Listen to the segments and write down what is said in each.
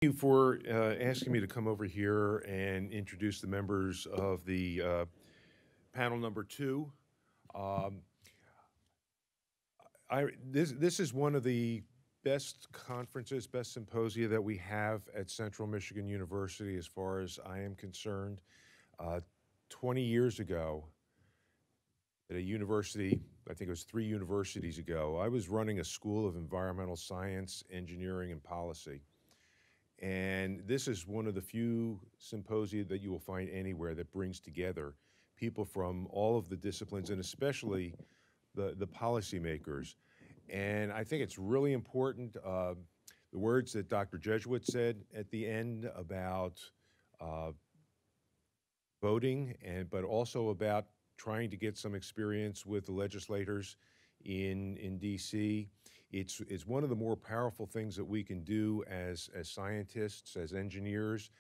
Thank you for asking me to come over here and introduce the members of the panel number 2. This is one of the best conferences, best symposia that we have at Central Michigan University as far as I am concerned. 20 years ago, at a university, I think it was 3 universities ago, I was running a school of environmental science, engineering, and policy. And this is one of the few symposia that you will find anywhere that brings together people from all of the disciplines, and especially the policymakers. And I think it's really important, the words that Dr. Jesuit said at the end about voting, but also about trying to get some experience with the legislators in DC. It's one of the more powerful things that we can do as scientists, as engineers,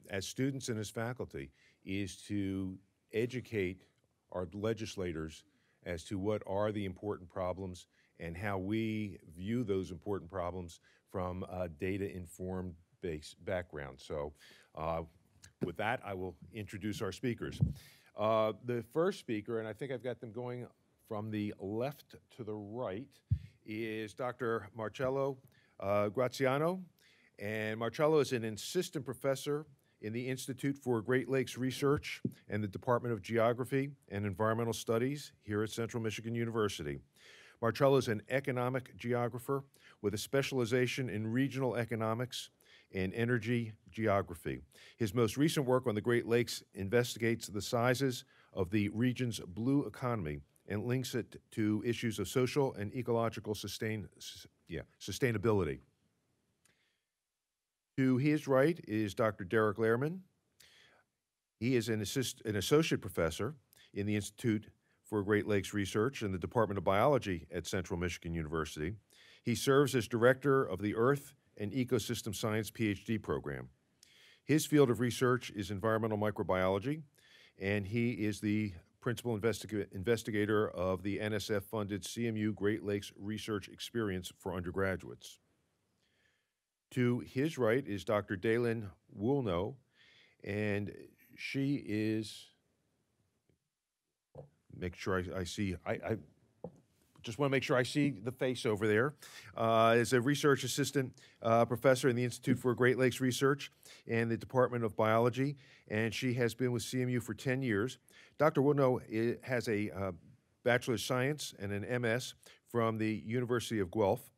as students and as faculty, is to educate our legislators as to what are the important problems and how we view those important problems from a data-informed background. So with that, I will introduce our speakers. The first speaker, and I think I've got them going from the left to the right, is Dr. Marchello Graziano. And Marcello is an assistant professor in the Institute for Great Lakes Research and the Department of Geography and Environmental Studies here at Central Michigan University. Marcello is an economic geographer with a specialization in regional economics and energy geography. His most recent work on the Great Lakes investigates the sizes of the region's blue economy and links it to issues of social and ecological sustainability. To his right is Dr. Derrick Learman. He is an associate professor in the Institute for Great Lakes Research and the Department of Biology at Central Michigan University. He serves as director of the Earth and Ecosystem Science Ph.D. program. His field of research is environmental microbiology, and he is the principal investigator of the NSF-funded CMU Great Lakes Research Experience for undergraduates. To his right is Dr. Daelyn Woolnough, and she is, make sure I see, I just want to make sure I see the face over there, is a research assistant professor in the Institute for Great Lakes Research and the Department of Biology, and she has been with CMU for 10 years. Dr. Woolnough has a Bachelor of Science and an MS from the University of Guelph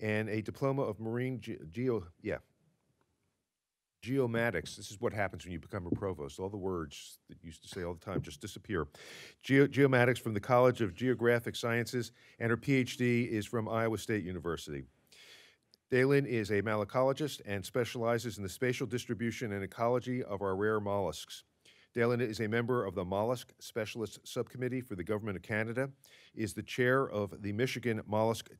and a Diploma of Marine Geomatics. This is what happens when you become a provost. All the words that you used to say all the time just disappear. Geomatics from the College of Geographic Sciences, and her Ph.D. is from Iowa State University. Daelyn is a malacologist and specializes in the spatial distribution and ecology of our rare mollusks. Daelyn is a member of the Mollusk Specialist Subcommittee for the Government of Canada, is the chair of the Michigan Mollusk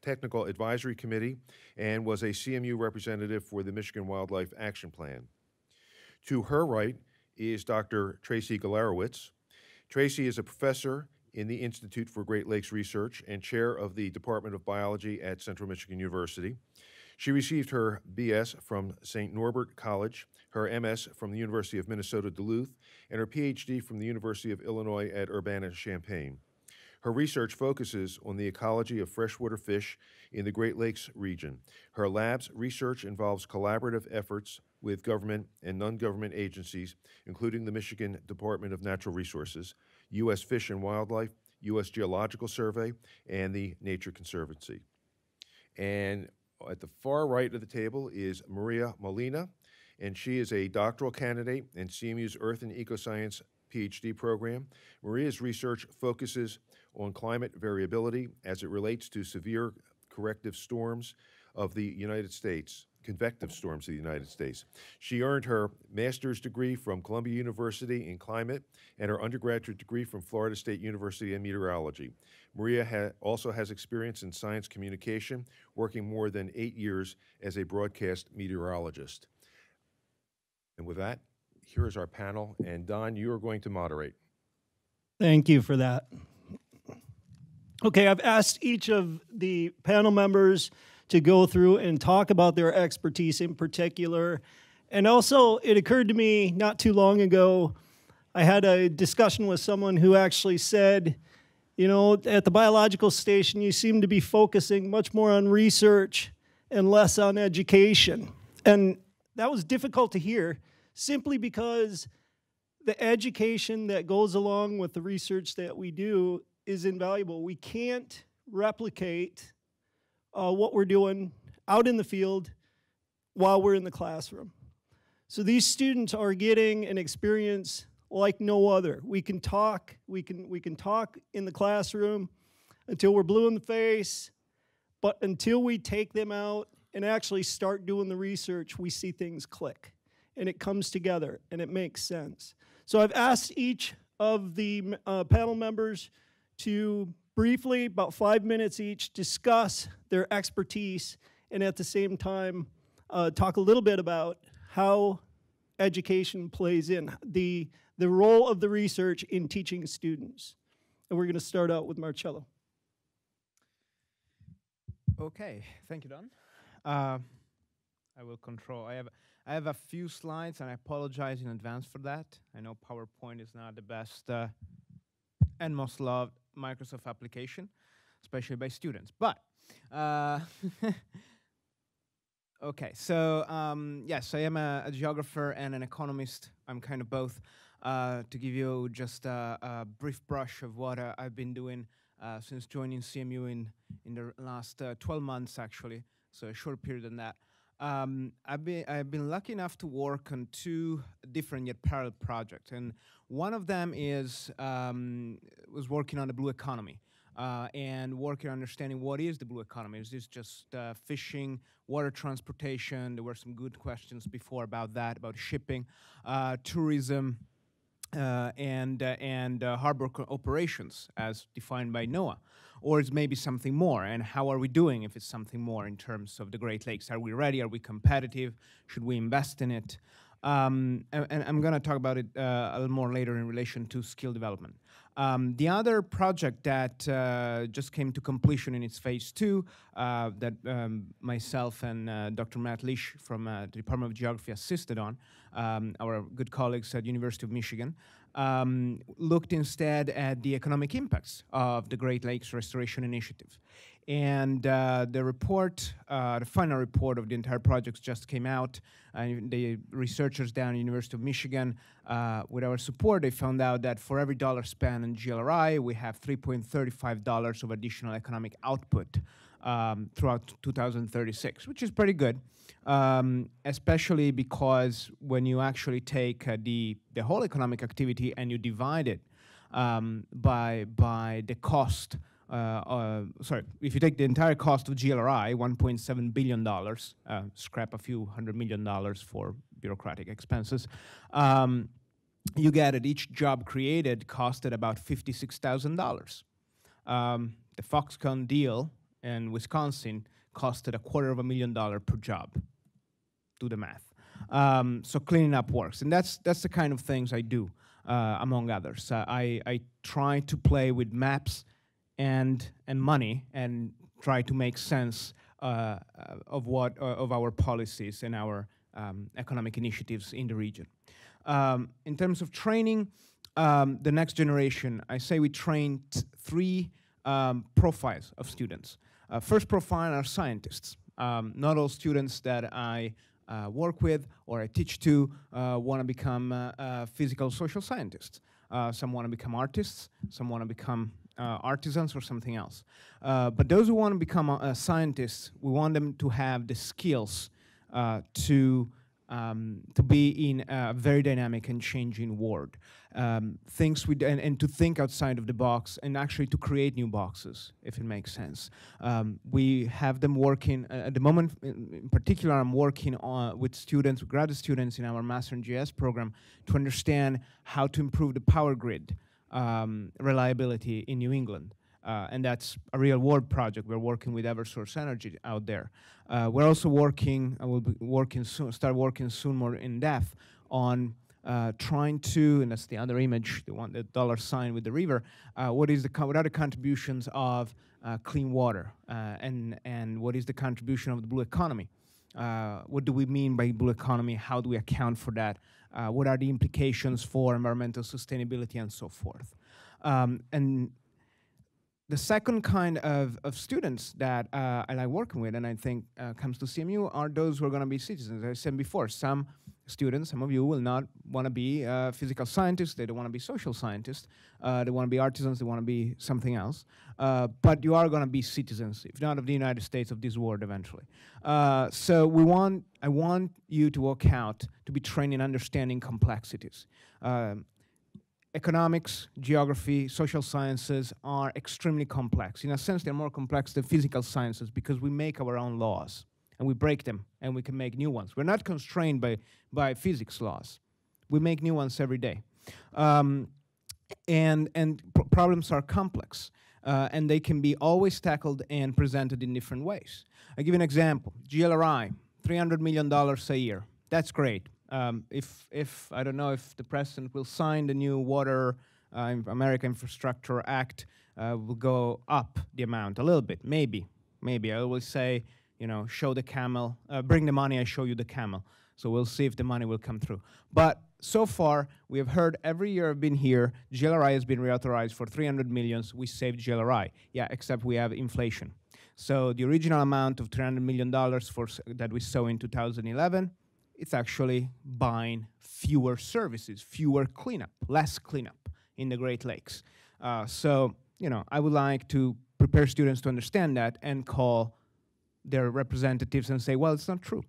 Technical Advisory Committee, and was a CMU representative for the Michigan Wildlife Action Plan. To her right is Dr. Tracy Galarowicz. Tracy is a professor in the Institute for Great Lakes Research and chair of the Department of Biology at Central Michigan University. She received her BS from St. Norbert College, her MS from the University of Minnesota Duluth, and her PhD from the University of Illinois at Urbana-Champaign. Her research focuses on the ecology of freshwater fish in the Great Lakes region. Her lab's research involves collaborative efforts with government and non-government agencies, including the Michigan Department of Natural Resources, U.S. Fish and Wildlife, U.S. Geological Survey, and the Nature Conservancy. And at the far right of the table is Maria Molina, and she is a doctoral candidate in CMU's Earth and Ecoscience PhD program. Maria's research focuses on climate variability as it relates to severe convective storms of the United States. She earned her master's degree from Columbia University in climate and her undergraduate degree from Florida State University in meteorology. Maria also has experience in science communication, working more than 8 years as a broadcast meteorologist. And with that, here is our panel, and Don, you are going to moderate. Thank you for that. Okay, I've asked each of the panel members to go through and talk about their expertise in particular. And also, it occurred to me not too long ago, I had a discussion with someone who actually said, you know, at the biological station, you seem to be focusing much more on research and less on education. And that was difficult to hear, simply because the education that goes along with the research that we do is invaluable. We can't replicate what we're doing out in the field while we're in the classroom. So these students are getting an experience like no other. We can talk in the classroom until we're blue in the face, but until we take them out and actually start doing the research, we see things click, and it comes together, and it makes sense. So I've asked each of the panel members to briefly, about 5 minutes each, discuss their expertise, and at the same time, talk a little bit about how education plays in, the role of the research in teaching students. And we're going to start out with Marcello. Okay, thank you, Don. I will control. I have a few slides, and I apologize in advance for that. I know PowerPoint is not the best and most loved Microsoft application, especially by students. But okay, so yes, I am a geographer and an economist. I'm kind of both. To give you just a brief brush of what I've been doing since joining CMU in the last 12 months, actually, so a short period than that. I've been lucky enough to work on two different yet parallel projects, and one of them was working on the blue economy. And working on understanding what is the blue economy. Is this just fishing, water transportation? There were some good questions before about that, about shipping, tourism, and harbor operations as defined by NOAA. Or it's maybe something more, and how are we doing if it's something more in terms of the Great Lakes? Are we ready? Are we competitive? Should we invest in it? And I'm going to talk about it a little more later in relation to skill development. The other project that just came to completion in its phase 2, that myself and Dr. Matt Leash from the Department of Geography assisted on, our good colleagues at University of Michigan, looked instead at the economic impacts of the Great Lakes Restoration Initiative. And the report, the final report of the entire project just came out. The researchers down at University of Michigan, with our support, they found out that for every dollar spent on GLRI, we have $3.35 of additional economic output throughout 2036, which is pretty good, especially because when you actually take the whole economic activity and you divide it by the cost. If you take the entire cost of GLRI, $1.7 billion, scrap a few $100 million for bureaucratic expenses, you get it. Each job created costed about $56,000. The Foxconn deal in Wisconsin costed $250,000 per job. Do the math. So cleaning up works, and that's the kind of things I do, among others. I try to play with maps and money and try to make sense of our policies and our economic initiatives in the region. In terms of training, the next generation, I say we trained 3 profiles of students. First profile are scientists. Not all students that I work with or I teach to want to become physical social scientists. Some want to become artists, some want to become artisans or something else. But those who want to become scientists, we want them to have the skills to be in a very dynamic and changing world. And to think outside of the box and actually to create new boxes, if it makes sense. We have them working, at the moment in particular, I'm working with students, graduate students in our Master in GS program to understand how to improve the power grid reliability in New England. And that's a real world project. We're working with Eversource Energy out there. We're also working, I will be working soon, start working soon more in depth on trying to, and that's the other image, the $1 with the river, what are the contributions of clean water, and what is the contribution of the blue economy. What do we mean by blue economy? How do we account for that? What are the implications for environmental sustainability and so forth? And the second kind of students that I like working with, and I think comes to CMU, are those who are going to be citizens. As I said before, some students, some of you will not want to be physical scientists, they don't want to be social scientists, they want to be artisans, they want to be something else. But you are going to be citizens, if not of the United States, of this world eventually. So I want you to work out, to be trained in understanding complexities. Economics, geography, social sciences are extremely complex. In a sense, they're more complex than physical sciences because we make our own laws and we break them and we can make new ones. We're not constrained by physics laws. We make new ones every day. Problems are complex and they can be always tackled and presented in different ways. I'll give you an example. GLRI, $300 million a year. That's great. If I don't know if the president will sign the new Water America Infrastructure Act, will go up the amount a little bit, maybe. I always say, you know, show the camel, bring the money, I show you the camel. So we'll see if the money will come through. But so far, we have heard every year I've been here, GLRI has been reauthorized for 300 million. We saved GLRI. Yeah, except we have inflation. So the original amount of $300 million that we saw in 2011, it's actually buying fewer services, fewer cleanup, less cleanup in the Great Lakes. So, you know, I would like to prepare students to understand that and call their representatives and say, well, it's not true.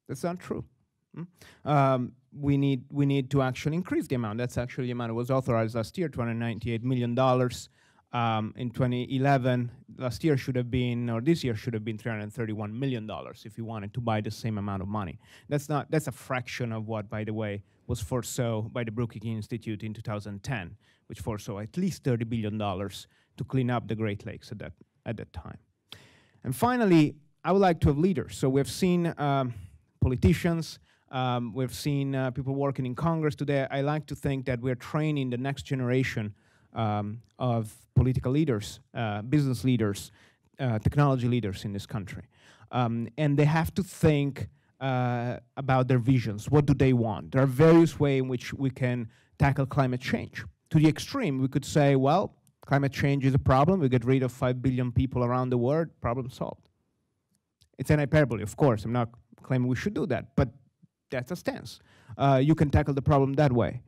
That's not true. We need to actually increase the amount. That's actually the amount that was authorized last year, $298 million. In 2011, last year should have been, or this year should have been $331 million if you wanted to buy the same amount of money. That's a fraction of what, by the way, was foresaw by the Brookings Institute in 2010, which foresaw at least $30 billion to clean up the Great Lakes at that time. And finally, I would like to have leaders. So we've seen politicians, we've seen people working in Congress today. I like to think that we're training the next generation of political leaders, business leaders, technology leaders in this country. And they have to think about their visions. What do they want? There are various ways in which we can tackle climate change. To the extreme, we could say, well, climate change is a problem. We get rid of 5 billion people around the world, problem solved. It's an hyperbole, of course. I'm not claiming we should do that, but that's a stance. You can tackle the problem that way.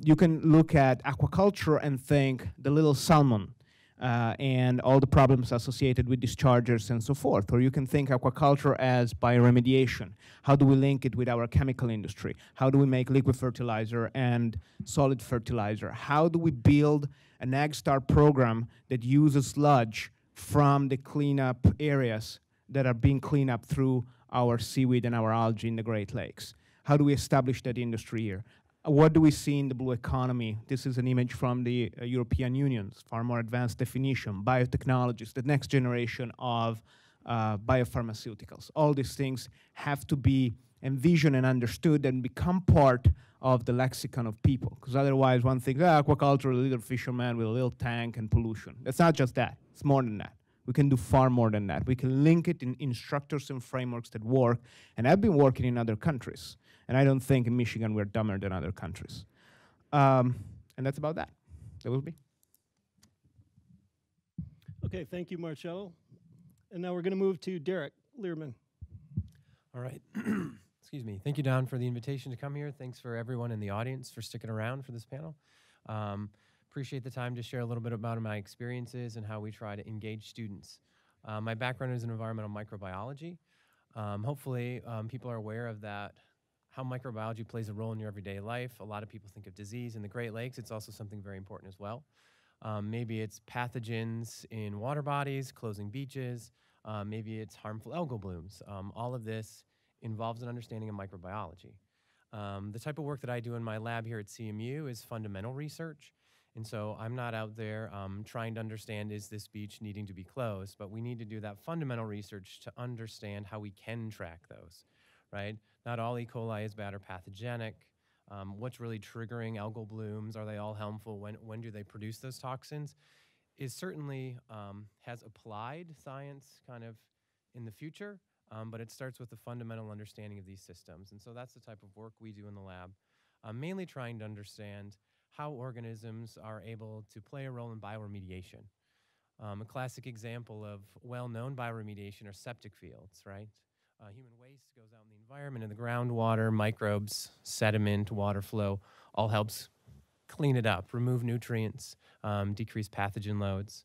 You can look at aquaculture and think the little salmon and all the problems associated with dischargers and so forth. Or you can think aquaculture as bioremediation. How do we link it with our chemical industry? How do we make liquid fertilizer and solid fertilizer? How do we build an Ag Star program that uses sludge from the cleanup areas that are being cleaned up through our seaweed and our algae in the Great Lakes? How do we establish that industry here? What do we see in the blue economy? This is an image from the European Union's far more advanced definition, biotechnologies, the next generation of biopharmaceuticals. All these things have to be envisioned and understood and become part of the lexicon of people. Because otherwise one thinks, aquaculture, a little fisherman with a little tank and pollution. It's not just that. It's more than that. We can do far more than that. We can link it in structures and frameworks that work. And I've been working in other countries. And I don't think in Michigan we're dumber than other countries. And that's about that. That will be. Okay, thank you, Marcello. And now we're going to move to Derrick Learman. All right. Excuse me. Thank you, Don, for the invitation to come here. Thanks for everyone in the audience for sticking around for this panel. Appreciate the time to share a little bit about my experiences and how we try to engage students. My background is in environmental microbiology. Hopefully, people are aware of that, how microbiology plays a role in your everyday life. A lot of people think of disease in the Great Lakes. It's also something very important as well. Maybe it's pathogens in water bodies, closing beaches. Maybe it's harmful algal blooms. All of this involves an understanding of microbiology. The type of work that I do in my lab here at CMU is fundamental research. And so I'm not out there trying to understand, is this beach needing to be closed? But we need to do that fundamental research to understand how we can track those, right? Not all E. coli is bad or pathogenic. What's really triggering algal blooms? Are they all harmful? When do they produce those toxins? is certainly has applied science kind of in the future, but it starts with a fundamental understanding of these systems. And so that's the type of work we do in the lab, mainly trying to understand how organisms are able to play a role in bioremediation. A classic example of well-known bioremediation are septic fields, right? Human waste goes out in the environment, in the groundwater, microbes, sediment, water flow, all helps clean it up, remove nutrients, decrease pathogen loads.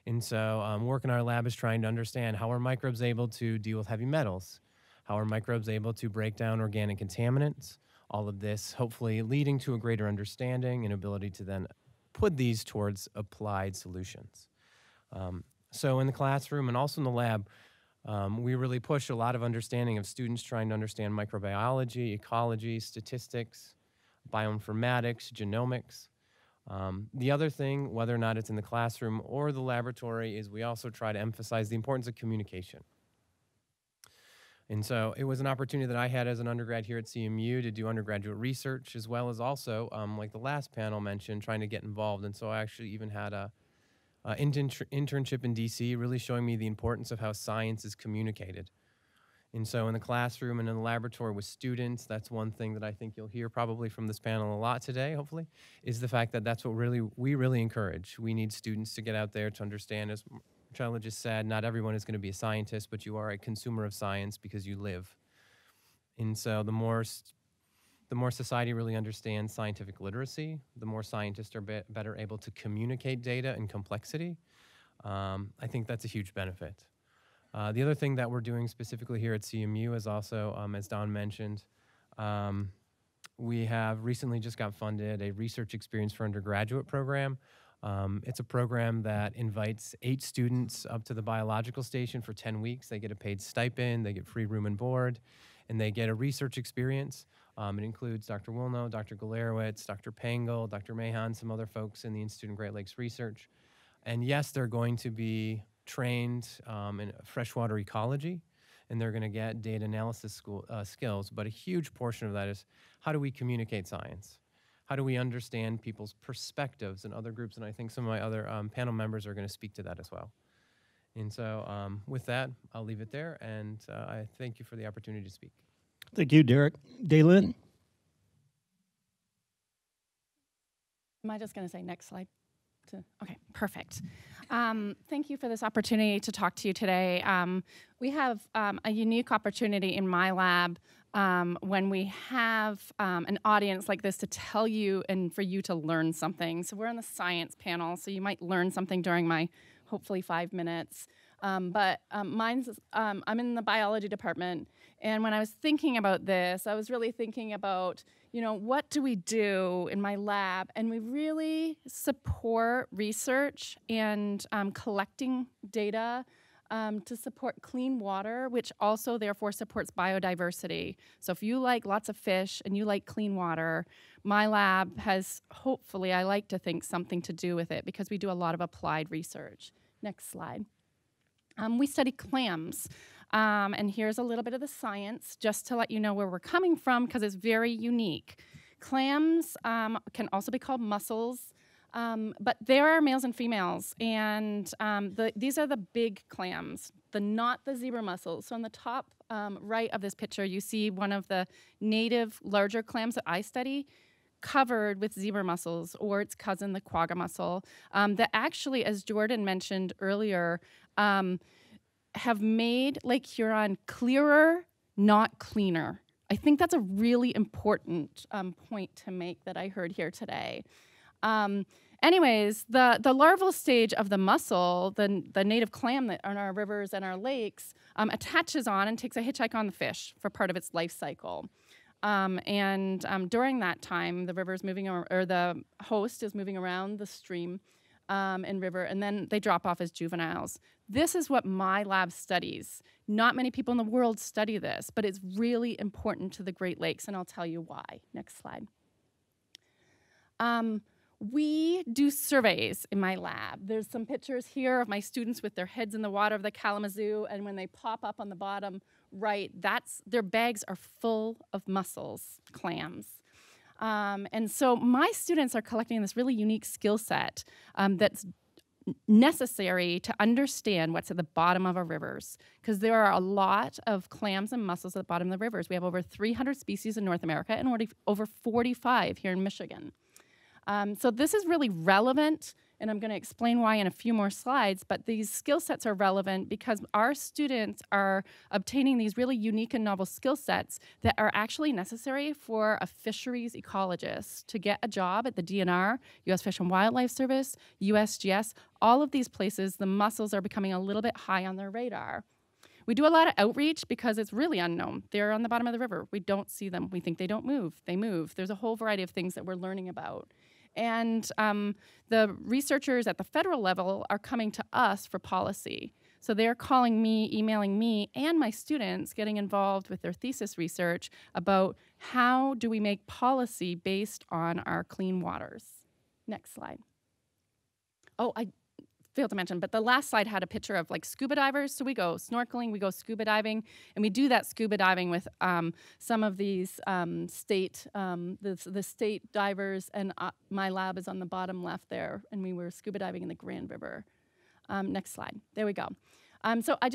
And so work in our lab is trying to understand how are microbes able to deal with heavy metals? How are microbes able to break down organic contaminants? All of this hopefully leading to a greater understanding and ability to then put these towards applied solutions. So in the classroom and also in the lab, we really push a lot of understanding of students trying to understand microbiology, ecology, statistics, bioinformatics, genomics. The other thing, whether or not it's in the classroom or the laboratory, is we also try to emphasize the importance of communication. And so it was an opportunity that I had as an undergrad here at CMU to do undergraduate research, as well as also, like the last panel mentioned, trying to get involved. And so I actually even had a internship in DC, really showing me the importance of how science is communicated. And so in the classroom and in the laboratory with students, that's one thing that I think you'll hear probably from this panel a lot today, hopefully, is the fact that that's what we really encourage. We need students to get out there to understand, as Marcello just said, not everyone is going to be a scientist, but you are a consumer of science because you live. And so the more society really understands scientific literacy, the more scientists are better able to communicate data and complexity. I think that's a huge benefit. The other thing that we're doing specifically here at CMU is also, as Don mentioned, we have recently just got funded a research experience for undergraduate program. It's a program that invites 8 students up to the biological station for 10 weeks. They get a paid stipend, they get free room and board, and they get a research experience. It includes Dr. Woolnough, Dr. Galarowicz, Dr. Pangle, Dr. Mahan, some other folks in the Institute of Great Lakes Research. And yes, they're going to be trained in freshwater ecology, and they're going to get data analysis skills, but a huge portion of that is how do we communicate science? How do we understand people's perspectives and other groups? And I think some of my other panel members are going to speak to that as well. And so with that, I'll leave it there, and I thank you for the opportunity to speak. Thank you, Deric. Daelyn? Am I just going to say next slide? Okay, perfect. Thank you for this opportunity to talk to you today. We have a unique opportunity in my lab when we have an audience like this to tell you and for you to learn something. So we're on the science panel, so you might learn something during my hopefully 5 minutes. I'm in the biology department, and when I was thinking about this, I was really thinking about, what do we do in my lab? And we really support research and collecting data to support clean water, which also therefore supports biodiversity. So if you like lots of fish and you like clean water, my lab has, hopefully, I like to think, something to do with it because we do a lot of applied research. Next slide. We study clams, and here's a little bit of the science just to let you know where we're coming from because it's very unique. Clams can also be called mussels, but there are males and females, and these are the big clams, not the zebra mussels. So on the top right of this picture, you see one of the native larger clams that I study, covered with zebra mussels, or its cousin, the quagga mussel, that actually, as Jordan mentioned earlier, have made Lake Huron clearer, not cleaner. I think that's a really important point to make that I heard here today. Anyways, the larval stage of the mussel, the native clam that are in our rivers and our lakes, attaches on and takes a hitchhike on the fish for part of its life cycle. During that time, the river is moving, or the host is moving around the stream and river, and then they drop off as juveniles. This is what my lab studies. Not many people in the world study this, but it's really important to the Great Lakes, and I'll tell you why. Next slide. We do surveys in my lab. There's some pictures here of my students with their heads in the water of the Kalamazoo, and when they pop up on the bottom right, their bags are full of mussels, clams. And so my students are collecting this really unique skill set that's necessary to understand what's at the bottom of our rivers, because there are a lot of clams and mussels at the bottom of the rivers. We have over 300 species in North America and already over 45 here in Michigan. So this is really relevant, and I'm going to explain why in a few more slides, but these skill sets are relevant because our students are obtaining these really unique and novel skill sets that are actually necessary for a fisheries ecologist to get a job at the DNR, U.S. Fish and Wildlife Service, USGS. All of these places, the mussels are becoming a little bit high on their radar. We do a lot of outreach because it's really unknown. They're on the bottom of the river. We don't see them. We think they don't move. They move. There's a whole variety of things that we're learning about. And the researchers at the federal level are coming to us for policy. So they're calling me, emailing me, and my students getting involved with their thesis research about how do we make policy based on our clean waters. Next slide. Oh, I failed to mention, but the last slide had a picture of like scuba divers. So we go snorkeling, we go scuba diving, and we do that scuba diving with some of these state divers, and my lab is on the bottom left there, and we were scuba diving in the Grand River. Next slide. There we go. So I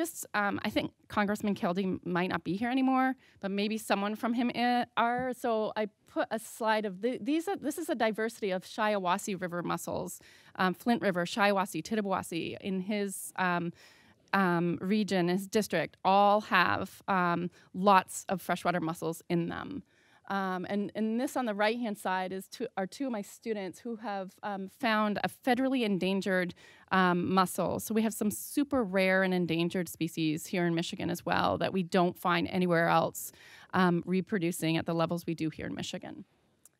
think Congressman Kildee might not be here anymore, but maybe someone from him are. So I put a slide of this is a diversity of Shiawassee River mussels, Flint River, Shiawassee, Tittabawassee in his region, his district, all have lots of freshwater mussels in them. And this on the right-hand side are two of my students who have found a federally endangered mussel. So we have some super rare and endangered species here in Michigan as well that we don't find anywhere else reproducing at the levels we do here in Michigan.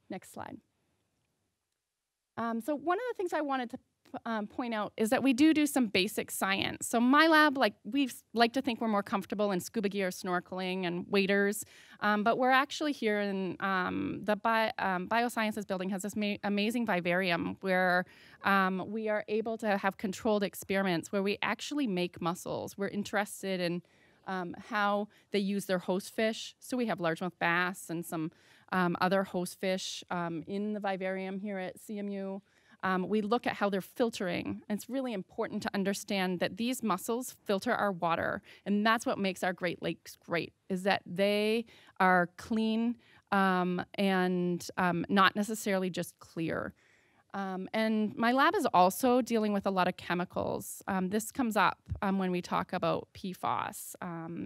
Next slide. So one of the things I wanted to point out is that we do some basic science. So my lab, we like to think we're more comfortable in scuba gear, snorkeling, and waders, but we're actually here in the Biosciences building has this amazing vivarium where we are able to have controlled experiments where we actually make mussels. We're interested in how they use their host fish. So we have largemouth bass and some other host fish in the vivarium here at CMU. We look at how they're filtering. And it's really important to understand that these mussels filter our water. And that's what makes our Great Lakes great, is that they are clean and not necessarily just clear. And my lab is also dealing with a lot of chemicals. This comes up when we talk about PFAS,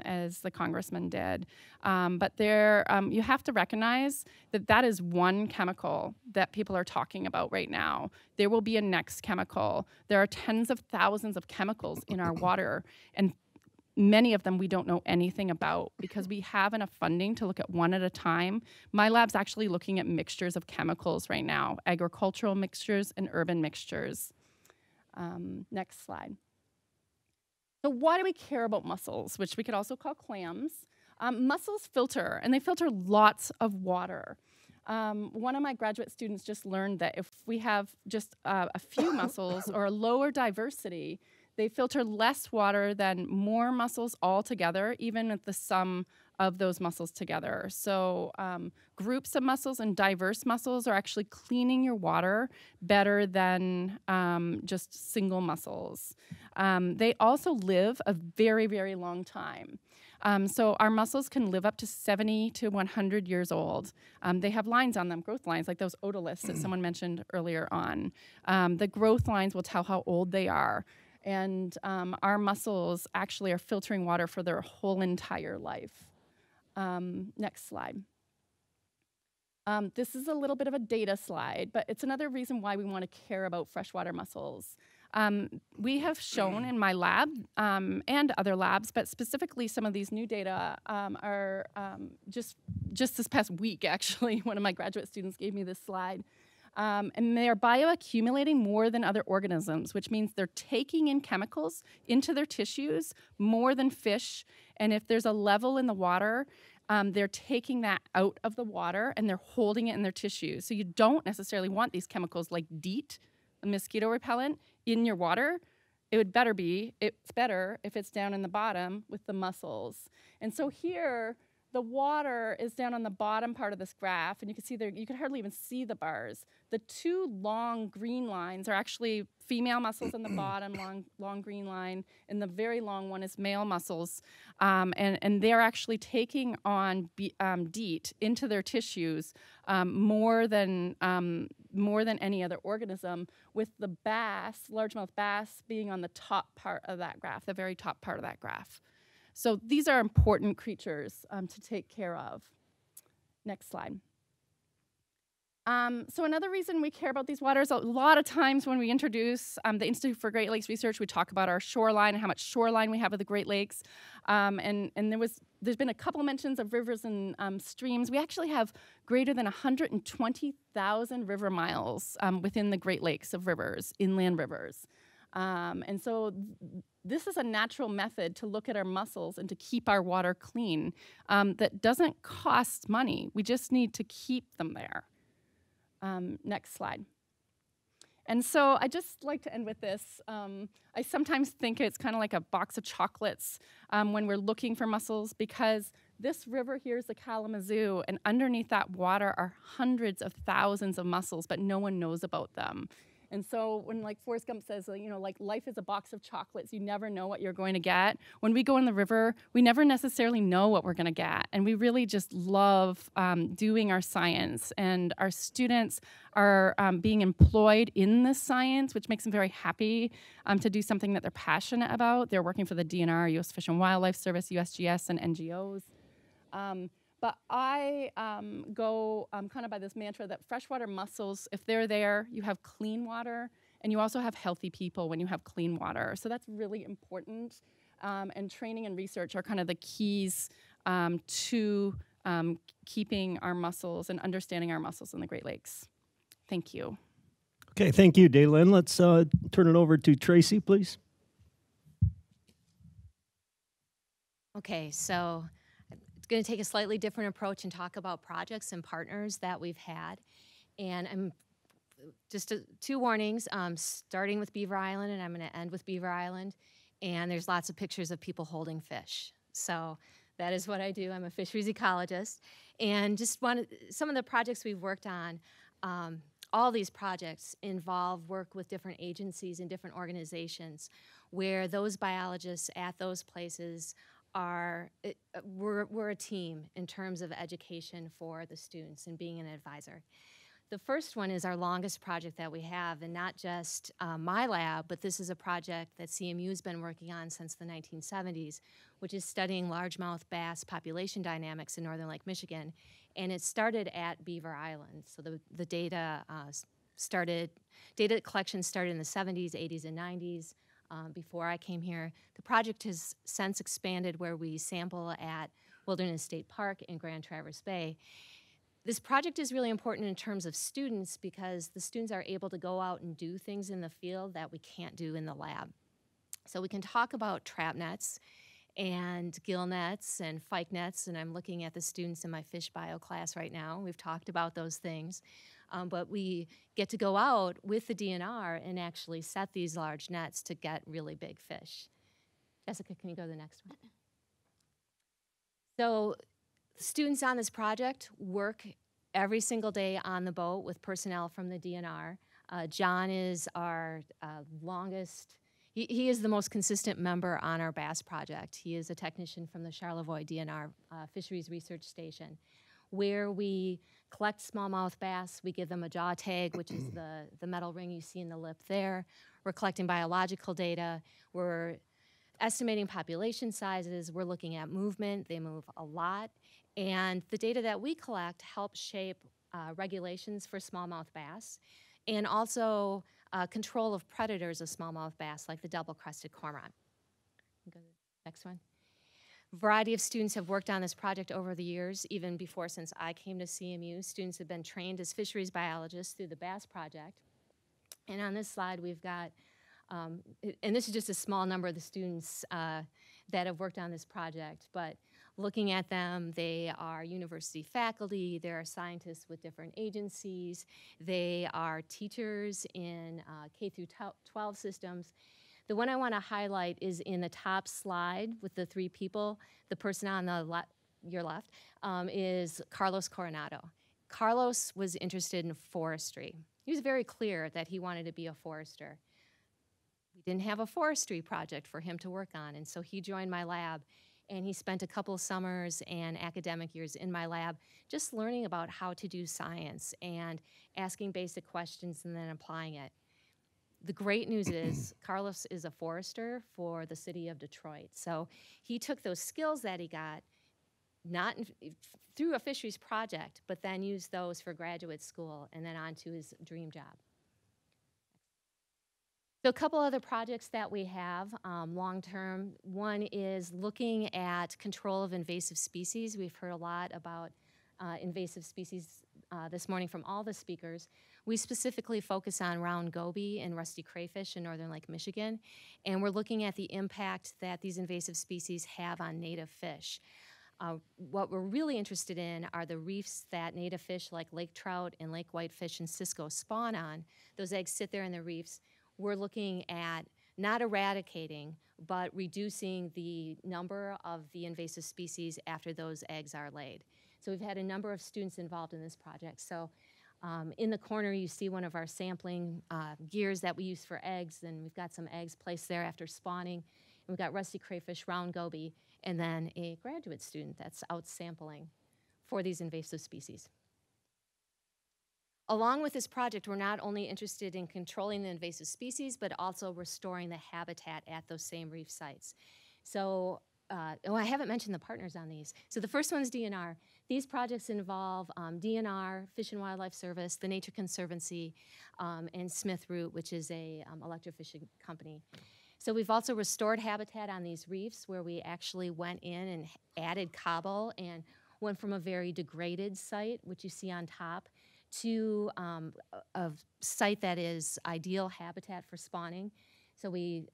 as the congressman did. But you have to recognize that is one chemical that people are talking about right now. There will be a next chemical. There are tens of thousands of chemicals in our water, and many of them we don't know anything about because we have enough funding to look at one at a time. My lab's actually looking at mixtures of chemicals right now, agricultural mixtures and urban mixtures. Next slide. So why do we care about mussels, which we could also call clams? Mussels filter, and they filter lots of water. One of my graduate students just learned that if we have just a few mussels or a lower diversity, they filter less water than more mussels altogether, even with the sum of those mussels together. So groups of mussels and diverse mussels are actually cleaning your water better than just single mussels. They also live a very, very long time. So our mussels can live up to 70 to 100 years old. They have lines on them, growth lines, like those otoliths that someone mentioned earlier on. The growth lines will tell how old they are. And our mussels actually are filtering water for their whole entire life. Next slide. This is a little bit of a data slide, but it's another reason why we want to care about freshwater mussels. We have shown in my lab and other labs, but specifically some of these new data are just this past week, actually, one of my graduate students gave me this slide. And they are bioaccumulating more than other organisms, which means they're taking in chemicals into their tissues more than fish. And if there's a level in the water, they're taking that out of the water and they're holding it in their tissues. So you don't necessarily want these chemicals like DEET, a mosquito repellent, in your water. It's better if it's down in the bottom with the mussels. And so here, the water is down on the bottom part of this graph, and you can see there, you can hardly even see the bars. The two long green lines are actually female mussels on the bottom, long green line, and the very long one is male mussels. And they're actually taking on DEET into their tissues more than any other organism, with the bass, largemouth bass, being on the top part of that graph, the very top part of that graph. So these are important creatures to take care of. Next slide. So another reason we care about these waters, a lot of times when we introduce the Institute for Great Lakes Research, we talk about our shoreline and how much shoreline we have of the Great Lakes. And there's been a couple of mentions of rivers and streams. We actually have greater than 120,000 river miles within the Great Lakes of rivers, inland rivers. And so this is a natural method to look at our mussels and to keep our water clean that doesn't cost money. We just need to keep them there. Next slide. And so I just like to end with this. I sometimes think it's kind of like a box of chocolates when we're looking for mussels, because this river here is the Kalamazoo, and underneath that water are hundreds of thousands of mussels, but no one knows about them. And so when, like Forrest Gump says, like life is a box of chocolates, you never know what you're going to get. When we go in the river, we never necessarily know what we're going to get. And we really just love doing our science. And our students are being employed in this science, which makes them very happy to do something that they're passionate about. They're working for the DNR, U.S. Fish and Wildlife Service, USGS, and NGOs. But I go kind of by this mantra that freshwater mussels, if they're there, you have clean water, and you also have healthy people when you have clean water. So that's really important. And training and research are kind of the keys to keeping our mussels and understanding our mussels in the Great Lakes. Thank you. Okay, thank you, Daelyn. Let's turn it over to Tracy, please. Okay, so going to take a slightly different approach and talk about projects and partners that we've had. And I'm just two warnings, starting with Beaver Island, and I'm going to end with Beaver Island. And there's lots of pictures of people holding fish. So that is what I do. I'm a fisheries ecologist. And just some of the projects we've worked on, all these projects involve work with different agencies and different organizations where those biologists at those places we're a team in terms of education for the students and being an advisor. The first one is our longest project that we have, and not just my lab, but this is a project that CMU's been working on since the 1970s, which is studying largemouth bass population dynamics in northern Lake Michigan. And it started at Beaver Island. So the data collection started in the 70s, 80s, and 90s. Before I came here. The project has since expanded where we sample at Wilderness State Park in Grand Traverse Bay. This project is really important in terms of students because the students are able to go out and do things in the field that we can't do in the lab. So we can talk about trap nets and gill nets and fyke nets, and I'm looking at the students in my fish bio class right now. We've talked about those things. But we get to go out with the DNR and actually set these large nets to get really big fish. Jessica, can you go to the next one? So students on this project work every single day on the boat with personnel from the DNR. John is our longest, he is the most consistent member on our bass project. He is a technician from the Charlevoix DNR Fisheries Research Station, where we collect smallmouth bass. We give them a jaw tag, which is the metal ring you see in the lip there. We're collecting biological data. We're estimating population sizes. We're looking at movement. They move a lot. And the data that we collect helps shape regulations for smallmouth bass and also control of predators of smallmouth bass like the double-crested cormorant. Go to the next one. A variety of students have worked on this project over the years, even before since I came to CMU. Students have been trained as fisheries biologists through the Bass Project. And on this slide, we've got, and this is just a small number of the students that have worked on this project, but looking at them, they are university faculty, they are scientists with different agencies, they are teachers in K through 12 systems. The one I want to highlight is in the top slide with the three people. The person on the your left, is Carlos Coronado. Carlos was interested in forestry. He was very clear that he wanted to be a forester. We didn't have a forestry project for him to work on, and so he joined my lab, and he spent a couple of summers and academic years in my lab just learning about how to do science and asking basic questions and then applying it. The great news is Carlos is a forester for the city of Detroit. So he took those skills that he got, not through a fisheries project, but then used those for graduate school and then on to his dream job. So a couple other projects that we have long-term. One is looking at control of invasive species. We've heard a lot about invasive species this morning from all the speakers. We specifically focus on round goby and rusty crayfish in northern Lake Michigan, and we're looking at the impact that these invasive species have on native fish. What we're really interested in are the reefs that native fish like lake trout and lake whitefish and Cisco spawn on. Those eggs sit there in the reefs. We're looking at not eradicating, but reducing the number of the invasive species after those eggs are laid. So we've had a number of students involved in this project. So in the corner, you see one of our sampling gears that we use for eggs, and we've got some eggs placed there after spawning. And we've got rusty crayfish, round goby, and then a graduate student that's out sampling for these invasive species. Along with this project, we're not only interested in controlling the invasive species, but also restoring the habitat at those same reef sites. So, I haven't mentioned the partners on these. So the first one is DNR. These projects involve DNR, Fish and Wildlife Service, the Nature Conservancy, and Smith Root, which is a electrofishing company. So we've also restored habitat on these reefs where we actually went in and added cobble and went from a very degraded site, which you see on top, to a site that is ideal habitat for spawning. So we,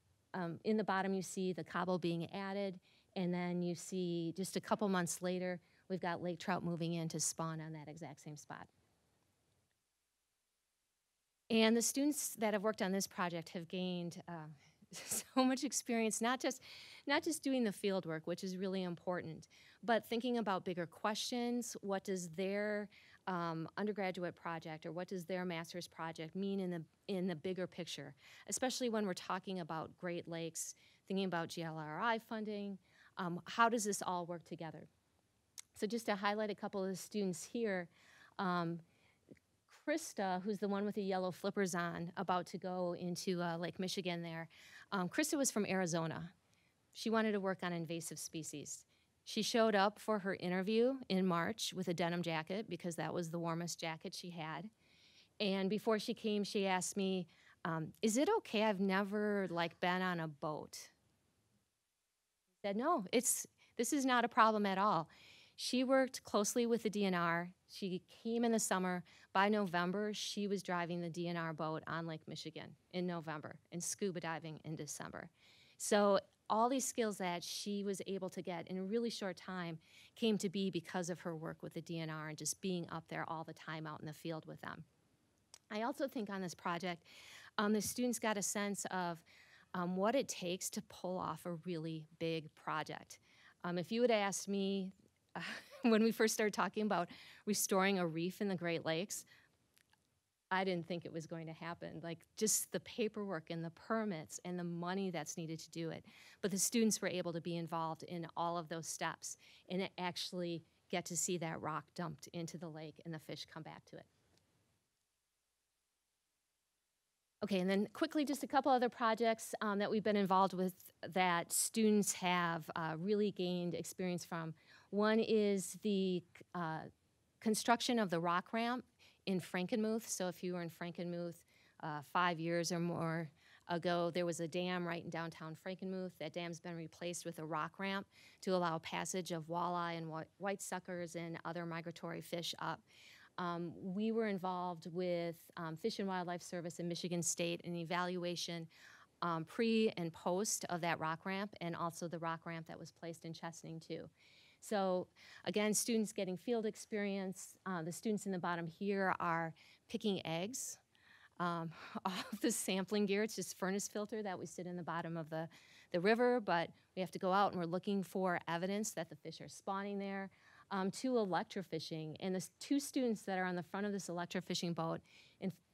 in the bottom you see the cobble being added, and then you see just a couple months later, we've got lake trout moving in to spawn on that exact same spot. And the students that have worked on this project have gained so much experience, not just doing the field work, which is really important, but thinking about bigger questions. What does their undergraduate project or what does their master's project mean in the bigger picture, especially when we're talking about Great Lakes, thinking about GLRI funding, how does this all work together? So just to highlight a couple of the students here, Krista, who's the one with the yellow flippers on, about to go into Lake Michigan there. Krista was from Arizona. She wanted to work on invasive species. She showed up for her interview in March with a denim jacket because that was the warmest jacket she had. And before she came, she asked me, is it okay? I've never been on a boat. I said, no, this is not a problem at all. She worked closely with the DNR. She came in the summer. By November, she was driving the DNR boat on Lake Michigan in November and scuba diving in December. So all these skills that she was able to get in a really short time came to be because of her work with the DNR and just being up there all the time out in the field with them. I also think on this project, the students got a sense of what it takes to pull off a really big project. If you had asked me when we first started talking about restoring a reef in the Great Lakes, I didn't think it was going to happen. Just the paperwork and the permits and the money that's needed to do it. But the students were able to be involved in all of those steps and actually get to see that rock dumped into the lake and the fish come back to it. Okay, and then quickly, just a couple other projects that we've been involved with that students have really gained experience from. One is the construction of the rock ramp in Frankenmuth. So if you were in Frankenmuth 5 years or more ago, there was a dam right in downtown Frankenmuth. That dam's been replaced with a rock ramp to allow passage of walleye and white suckers and other migratory fish up. We were involved with Fish and Wildlife Service in Michigan State in evaluation pre and post of that rock ramp, and also the rock ramp that was placed in Chesaning too. So again, students getting field experience. The students in the bottom here are picking eggs off the sampling gear. It's just furnace filter that we sit in the bottom of the river, but we have to go out and we're looking for evidence that the fish are spawning there. to electrofishing. And the two students that are on the front of this electrofishing boat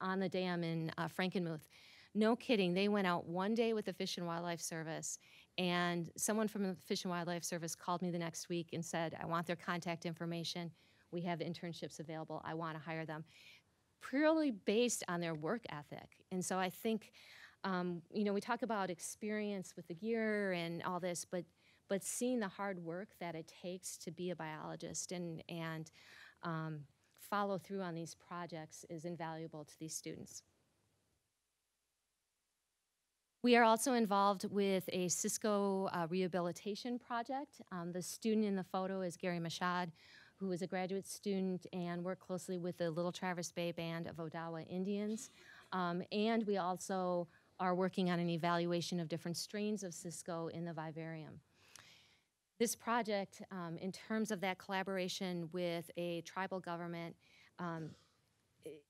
on the dam in Frankenmuth, no kidding, they went out one day with the Fish and Wildlife Service, and someone from the Fish and Wildlife Service called me the next week and said, I want their contact information. We have internships available. I want to hire them. Purely based on their work ethic. And so I think, you know, we talk about experience with the gear and all this, but seeing the hard work that it takes to be a biologist and follow through on these projects is invaluable to these students. We are also involved with a Cisco Rehabilitation project. The student in the photo is Gary Mashad, who is a graduate student and worked closely with the Little Traverse Bay Band of Odawa Indians. And we also are working on an evaluation of different strains of Cisco in the vivarium. This project, in terms of that collaboration with a tribal government,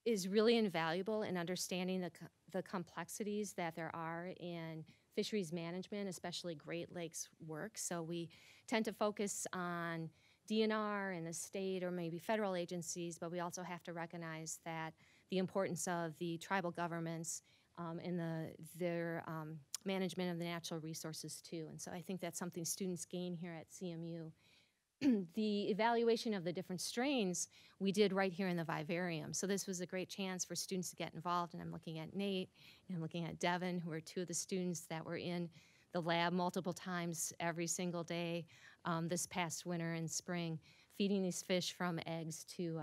is really invaluable in understanding the complexities that there are in fisheries management, especially Great Lakes work. So we tend to focus on DNR and the state or maybe federal agencies, but we also have to recognize that the importance of the tribal governments and their management of the natural resources too. And so I think that's something students gain here at CMU. The evaluation of the different strains we did right here in the vivarium. So this was a great chance for students to get involved, and I'm looking at Nate and I'm looking at Devin, who are two of the students that were in the lab multiple times every single day this past winter and spring, feeding these fish from eggs to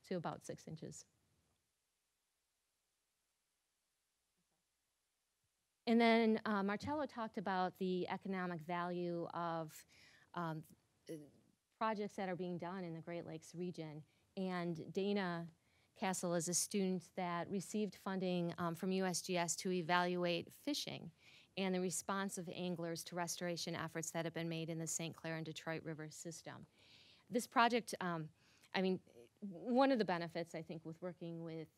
about 6 inches. And then Marcello talked about the economic value of projects that are being done in the Great Lakes region. And Dana Castle is a student that received funding from USGS to evaluate fishing and the response of anglers to restoration efforts that have been made in the St. Clair and Detroit River system. This project, I mean, one of the benefits, I think, with working with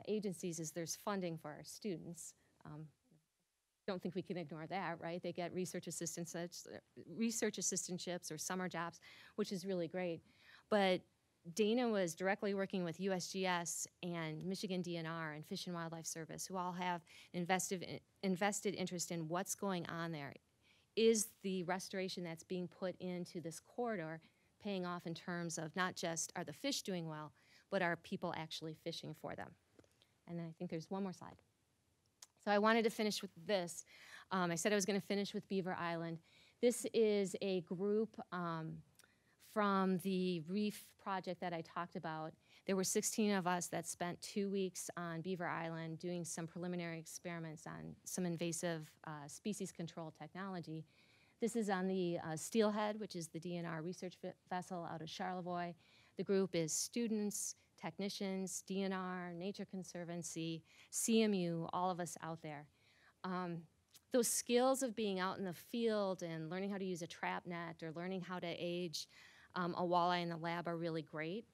agencies is there's funding for our students. Don't think we can ignore that, right? They get research assistantships or summer jobs, which is really great. But Dana was directly working with USGS and Michigan DNR and Fish and Wildlife Service, who all have invested interest in what's going on there. Is the restoration that's being put into this corridor paying off in terms of not just are the fish doing well, but are people actually fishing for them? And then I think there's one more slide. So I wanted to finish with this. I said I was going to finish with Beaver Island. This is a group from the reef project that I talked about. There were 16 of us that spent 2 weeks on Beaver Island doing some preliminary experiments on some invasive species control technology. This is on the Steelhead, which is the DNR research vessel out of Charlevoix. The group is students, technicians, DNR, Nature Conservancy, CMU, all of us out there. Those skills of being out in the field and learning how to use a trap net or learning how to age a walleye in the lab are really great.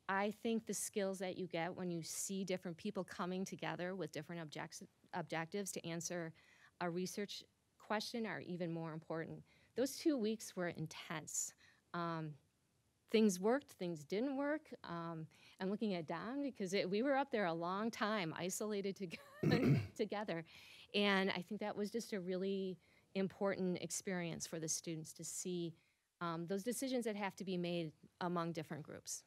I think the skills that you get when you see different people coming together with different objectives to answer a research question are even more important. Those 2 weeks were intense. Things worked, things didn't work. I'm looking at Don because we were up there a long time, isolated together. And I think that was just a really important experience for the students to see those decisions that have to be made among different groups.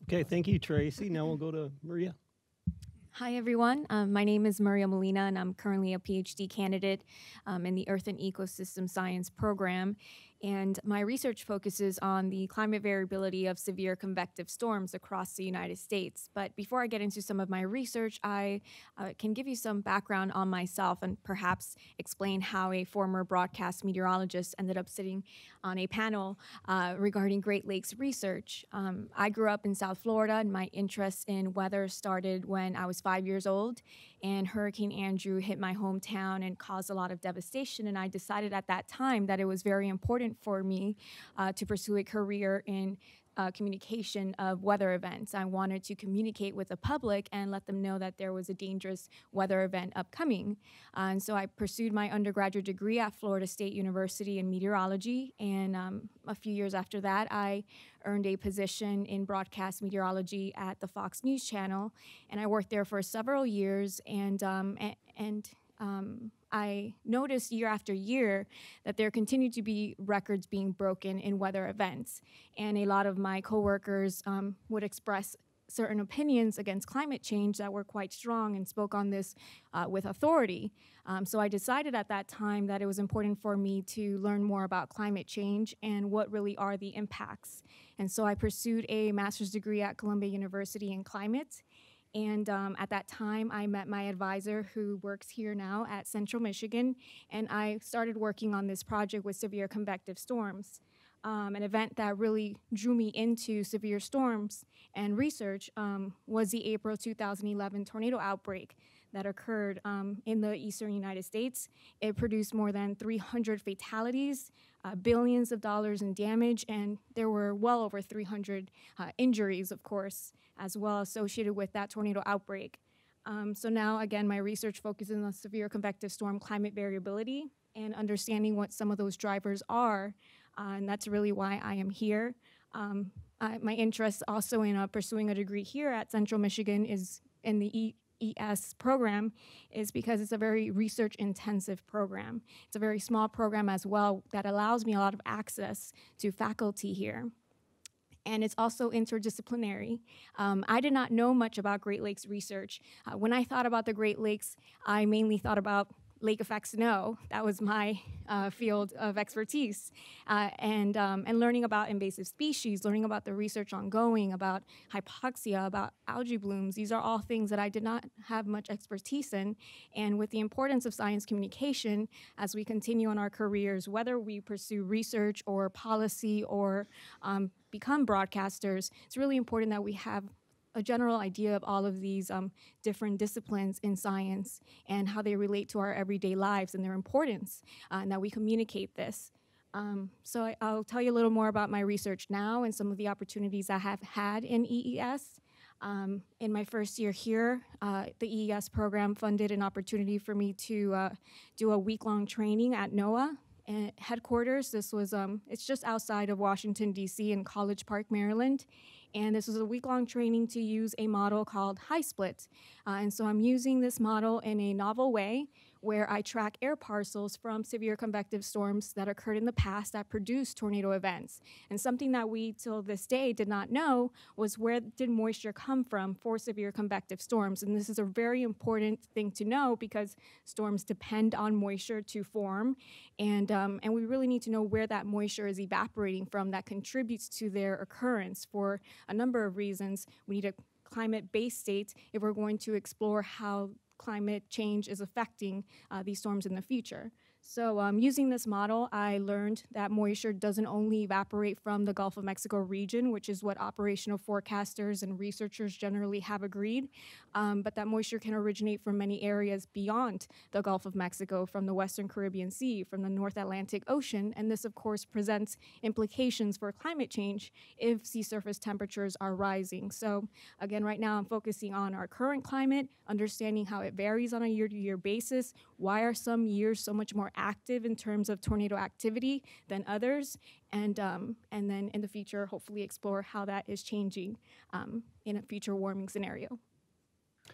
Okay, thank you, Tracy. Now we'll go to Maria. Hi, everyone. My name is Maria Molina, and I'm currently a PhD candidate in the Earth and Ecosystem Science program. And my research focuses on the climate variability of severe convective storms across the United States. But before I get into some of my research, I can give you some background on myself and perhaps explain how a former broadcast meteorologist ended up sitting on a panel regarding Great Lakes research. I grew up in South Florida, and my interest in weather started when I was 5 years old, and Hurricane Andrew hit my hometown and caused a lot of devastation. And I decided at that time that it was very important for me to pursue a career in communication of weather events. I wanted to communicate with the public and let them know that there was a dangerous weather event upcoming. And so I pursued my undergraduate degree at Florida State University in meteorology, and a few years after that, I earned a position in broadcast meteorology at the Fox News Channel, and I worked there for several years, and I noticed year after year that there continued to be records being broken in weather events. And a lot of my coworkers would express certain opinions against climate change that were quite strong and spoke on this with authority. So I decided at that time that it was important for me to learn more about climate change and what really are the impacts. And so I pursued a master's degree at Columbia University in climate. And at that time, I met my advisor who works here now at Central Michigan, and I started working on this project with severe convective storms. An event that really drew me into severe storms and research was the April 2011 tornado outbreak that occurred in the eastern United States. It produced more than 300 fatalities, billions of dollars in damage, and there were well over 300 injuries, of course, as well associated with that tornado outbreak. So now, again, my research focuses on severe convective storm climate variability and understanding what some of those drivers are, and that's really why I am here. My interest also in pursuing a degree here at Central Michigan is in the ES program is because it's a very research-intensive program. It's a very small program as well that allows me a lot of access to faculty here. And it's also interdisciplinary. I did not know much about Great Lakes research. When I thought about the Great Lakes, I mainly thought about lake effect snow. That was my field of expertise. And learning about invasive species, learning about the research ongoing, about hypoxia, about algae blooms. These are all things that I did not have much expertise in. And with the importance of science communication, as we continue on our careers, whether we pursue research or policy or become broadcasters, it's really important that we have a general idea of all of these different disciplines in science and how they relate to our everyday lives and their importance, and that we communicate this. So I'll tell you a little more about my research now and some of the opportunities I have had in EES. In my first year here, the EES program funded an opportunity for me to do a week-long training at NOAA headquarters. This was, it's just outside of Washington, D.C. in College Park, Maryland. And this was a week-long training to use a model called high split. And so I'm using this model in a novel way where I track air parcels from severe convective storms that occurred in the past that produced tornado events. And something that we, till this day, did not know was where did moisture come from for severe convective storms. And this is a very important thing to know because storms depend on moisture to form. And we really need to know where that moisture is evaporating from that contributes to their occurrence for a number of reasons. We need a climate-based state if we're going to explore how climate change is affecting these storms in the future. So using this model, I learned that moisture doesn't only evaporate from the Gulf of Mexico region, which is what operational forecasters and researchers generally have agreed, but that moisture can originate from many areas beyond the Gulf of Mexico, from the Western Caribbean Sea, from the North Atlantic Ocean, and this, of course, presents implications for climate change if sea surface temperatures are rising. So again, right now I'm focusing on our current climate, understanding how it varies on a year-to-year basis. Why are some years so much more active in terms of tornado activity than others, and then in the future, hopefully explore how that is changing in a future warming scenario.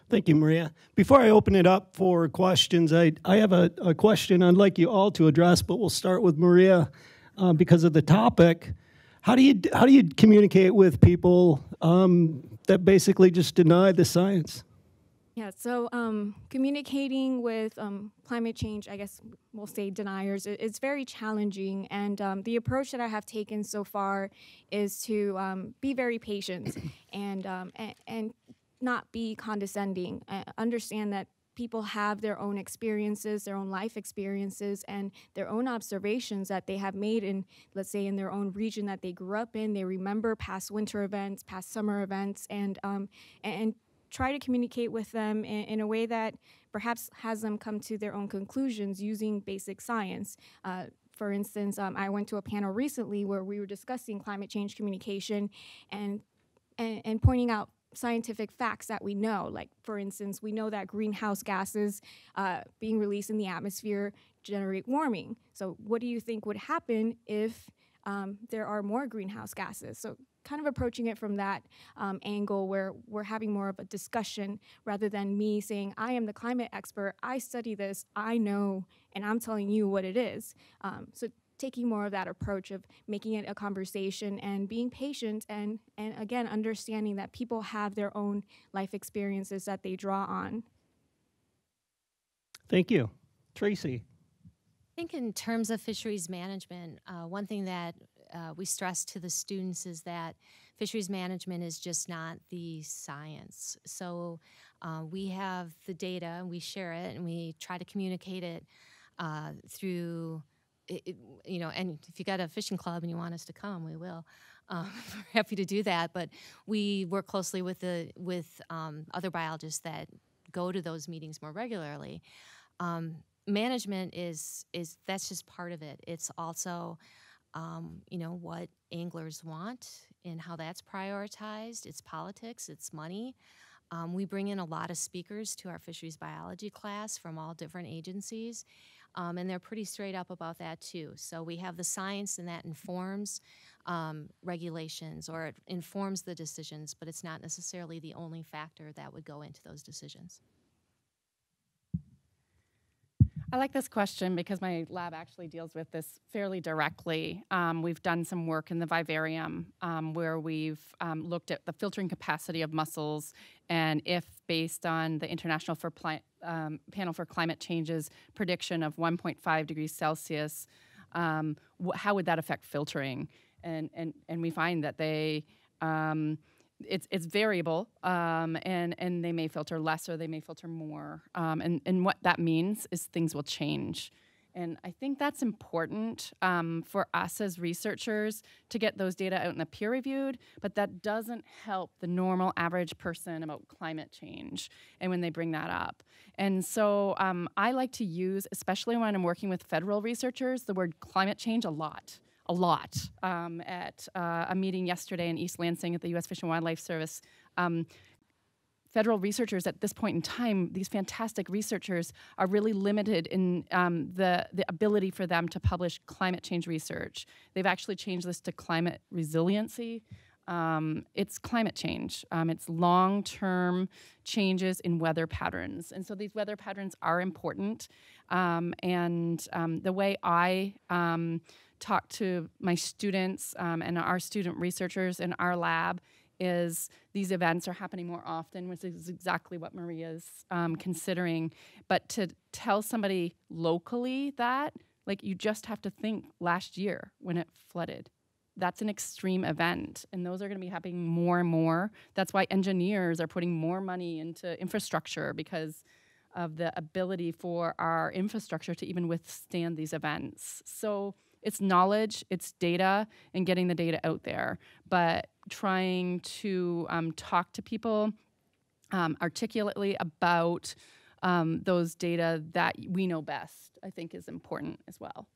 Thank you, Maria. Before I open it up for questions, I have a question I'd like you all to address, but we'll start with Maria because of the topic. How do you communicate with people that basically just deny the science? Yeah, so communicating with climate change, I guess we'll say deniers, it's very challenging. And the approach that I have taken so far is to be very patient and not be condescending. Understand that people have their own experiences, their own life experiences, and their own observations that they have made in, let's say, in their own region that they grew up in. They remember past winter events, past summer events, and try to communicate with them in a way that perhaps has them come to their own conclusions using basic science. For instance, I went to a panel recently where we were discussing climate change communication and pointing out scientific facts that we know. Like, for instance, we know that greenhouse gases being released in the atmosphere generate warming. So what do you think would happen if there are more greenhouse gases? So kind of approaching it from that angle where we're having more of a discussion rather than me saying, I am the climate expert, I study this, I know, and I'm telling you what it is. So taking more of that approach of making it a conversation and being patient and again, understanding that people have their own life experiences that they draw on. Thank you. Tracy. I think in terms of fisheries management, one thing that we stress to the students is that fisheries management is just not the science. So we have the data, and we share it, and we try to communicate it through, you know, and if you got a fishing club and you want us to come, we will. We're happy to do that, but we work closely with other biologists that go to those meetings more regularly. Management is that's just part of it. It's also, you know, what anglers want and how that's prioritized. It's politics, it's money. We bring in a lot of speakers to our fisheries biology class from all different agencies, and they're pretty straight up about that too. So we have the science, and that informs regulations, or it informs the decisions, but it's not necessarily the only factor that would go into those decisions. I like this question because my lab actually deals with this fairly directly. We've done some work in the vivarium where we've looked at the filtering capacity of mussels, and if based on the International Panel for Climate Change's prediction of 1.5 degrees Celsius, how would that affect filtering? And we find that they it's variable, and they may filter less or they may filter more. And what that means is things will change. And I think that's important for us as researchers to get those data out in the peer-reviewed, but that doesn't help the normal average person about climate change and when they bring that up. And so I like to use, especially when I'm working with federal researchers, the word climate change a lot at a meeting yesterday in East Lansing at the U.S. Fish and Wildlife Service. Federal researchers at this point in time, these fantastic researchers, are really limited in the ability for them to publish climate change research. They've actually changed this to climate resiliency. It's climate change. It's long-term changes in weather patterns. And so these weather patterns are important. And the way I talk to my students and our student researchers in our lab is these events are happening more often, which is exactly what Maria's considering. But to tell somebody locally that, like, you just have to think last year when it flooded. That's an extreme event, and those are going to be happening more and more. That's why engineers are putting more money into infrastructure, because of the ability for our infrastructure to even withstand these events. So it's knowledge, it's data, and getting the data out there, but trying to talk to people articulately about those data that we know best, I think, is important as well.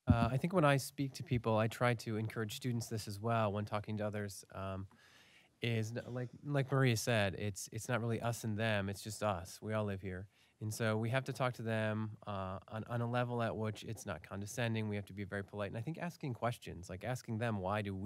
I think when I speak to people, I try to encourage students this as well when talking to others. Is like Maria said, it's not really us and them, it's just us. We all live here. And so we have to talk to them on a level at which it's not condescending. We have to be very polite. And I think asking questions, like asking them, why do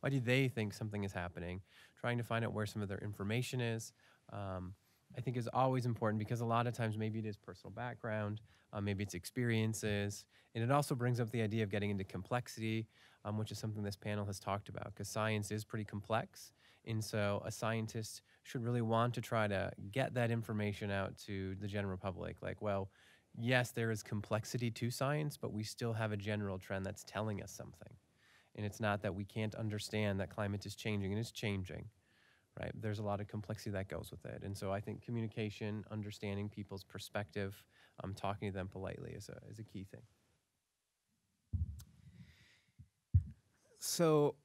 they think something is happening? Trying to find out where some of their information is, I think is always important, because a lot of times maybe it is personal background, maybe it's experiences. And it also brings up the idea of getting into complexity, which is something this panel has talked about, because science is pretty complex. And so a scientist should really want to try to get that information out to the general public. Like, well, yes, there is complexity to science, but we still have a general trend that's telling us something. And it's not that we can't understand that climate is changing, and it's changing, right? There's a lot of complexity that goes with it. And so I think communication, understanding people's perspective, talking to them politely is a key thing. So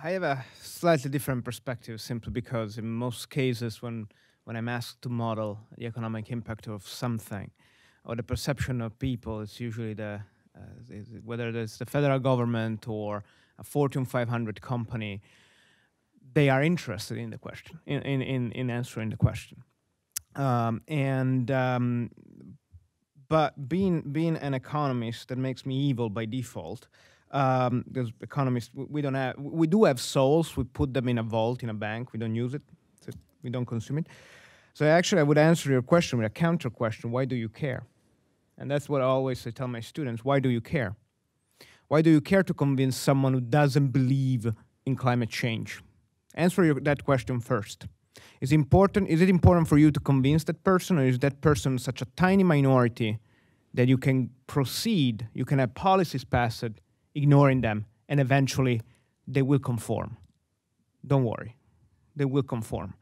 I have a slightly different perspective, simply because in most cases when when I'm asked to model the economic impact of something, or the perception of people, it's usually whether it's the federal government or a Fortune 500 company, they are interested in the question, in answering the question. But being an economist, that makes me evil by default. Because economists, we do have souls. We put them in a vault in a bank. We don't use it. So we don't consume it. So actually, I would answer your question with a counter question: why do you care? And that's what I always tell my students: why do you care? Why do you care to convince someone who doesn't believe in climate change? Answer that question first. Is it important for you to convince that person, or is that person such a tiny minority that you can proceed, you can have policies passed, ignoring them, and eventually they will conform? Don't worry, they will conform.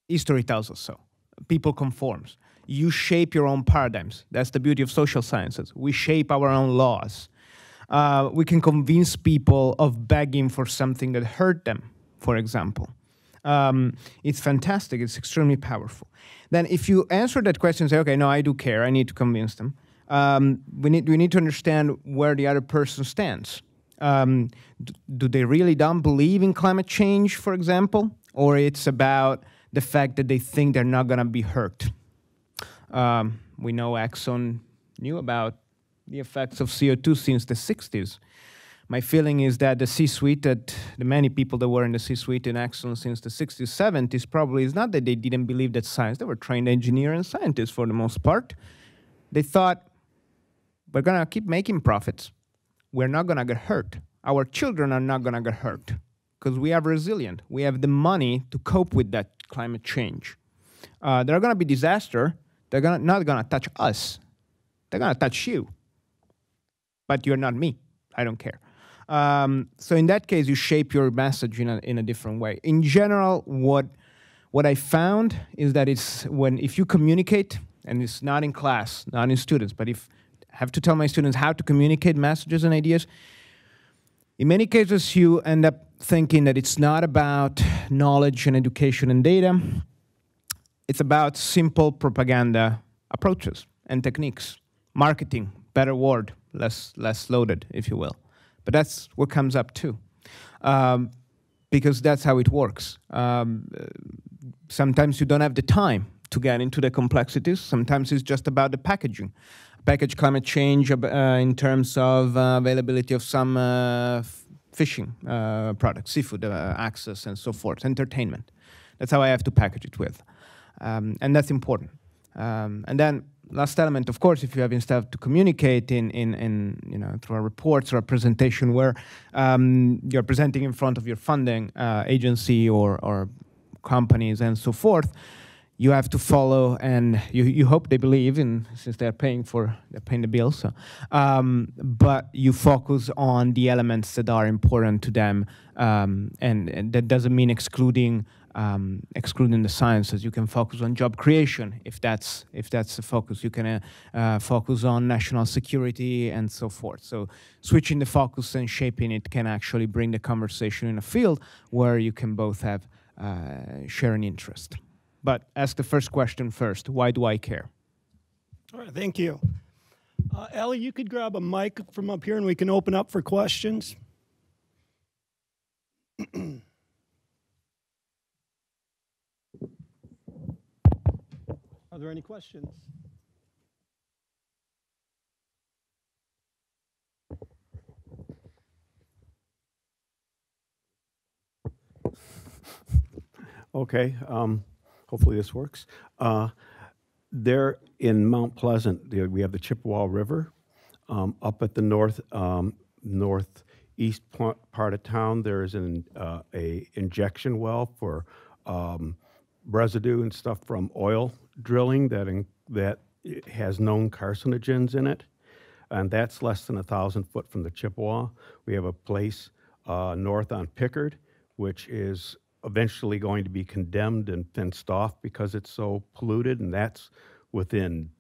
History tells us so. People conforms. You shape your own paradigms. That's the beauty of social sciences. We shape our own laws. We can convince people of begging for something that hurt them, for example. It's fantastic. It's extremely powerful. Then if you answer that question and say, okay, no, I do care, I need to convince them, we need to understand where the other person stands. Do they really don't believe in climate change, for example? Or it's about the fact that they think they're not going to be hurt? We know Exxon knew about the effects of CO2 since the 60s. My feeling is that the C-suite, that the many people that were in the C-suite in Exxon since the 60s, 70s, probably is not that they didn't believe that science. They were trained engineers and scientists for the most part. They thought, we're going to keep making profits. We're not going to get hurt. Our children are not going to get hurt because we are resilient. We have the money to cope with that climate change. There are going to be disasters. They're not going to touch us. They're going to touch you. But you're not me. I don't care. So in that case, you shape your message in a different way. In general, what I found is that if you communicate, and it's not in class, not in students, but if I have to tell my students how to communicate messages and ideas, in many cases, you end up thinking that it's not about knowledge and education and data. It's about simple propaganda approaches and techniques. Marketing, better word, less loaded, if you will. But that's what comes up too, because that's how it works. Sometimes you don't have the time to get into the complexities. Sometimes it's just about the packaging. Package climate change in terms of availability of some fishing products, seafood access, and so forth, entertainment. That's how I have to package it with. And that's important. And then last element, of course, if you have instead to communicate in through a reports or a presentation where you're presenting in front of your funding agency or companies and so forth, you have to follow, and you hope they believe in, since they're paying the bills. So, but you focus on the elements that are important to them, and that doesn't mean excluding the sciences. You can focus on job creation if that's the focus. You can focus on national security and so forth. So switching the focus and shaping it can actually bring the conversation in a field where you can both have sharing interest. But ask the first question first. Why do I care? All right, thank you. Allie, you could grab a mic from up here and we can open up for questions. Are there any questions? Okay, hopefully this works. There in Mount Pleasant, we have the Chippewa River. Up at the northeast part of town, there is a injection well for residue and stuff from oil drilling that has known carcinogens in it, and that's less than 1,000 foot from the Chippewa. We have a place north on Pickard, which is eventually going to be condemned and fenced off because it's so polluted, and that's within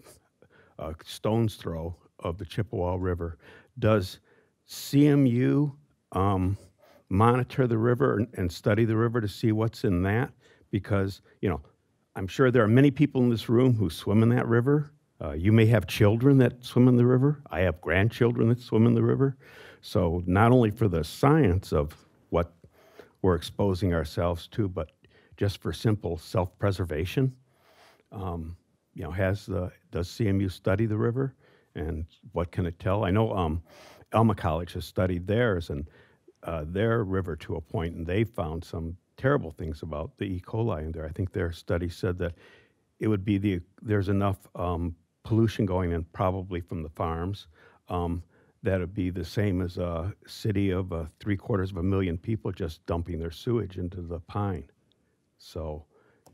a stone's throw of the Chippewa River. Does CMU monitor the river and study the river to see what's in that? because, I'm sure there are many people in this room who swim in that river. You may have children that swim in the river. I have grandchildren that swim in the river. So not only for the science of what we're exposing ourselves to, but just for simple self-preservation. Does CMU study the river, and what can it tell? I know Alma College has studied theirs and their river to a point, and they found some terrible things about the E. coli in there. I think their study said that it would be there's enough pollution going in, probably from the farms, that would be the same as a city of 750,000 people just dumping their sewage into the Pine. So,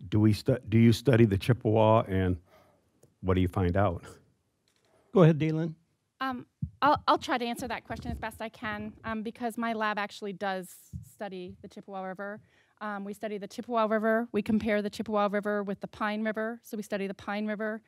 do you study the Chippewa, and what do you find out? Go ahead, Daelyn. I'll try to answer that question as best I can because my lab actually does study the Chippewa River. We study the Chippewa River. We compare the Chippewa River with the Pine River. So we study the Pine River.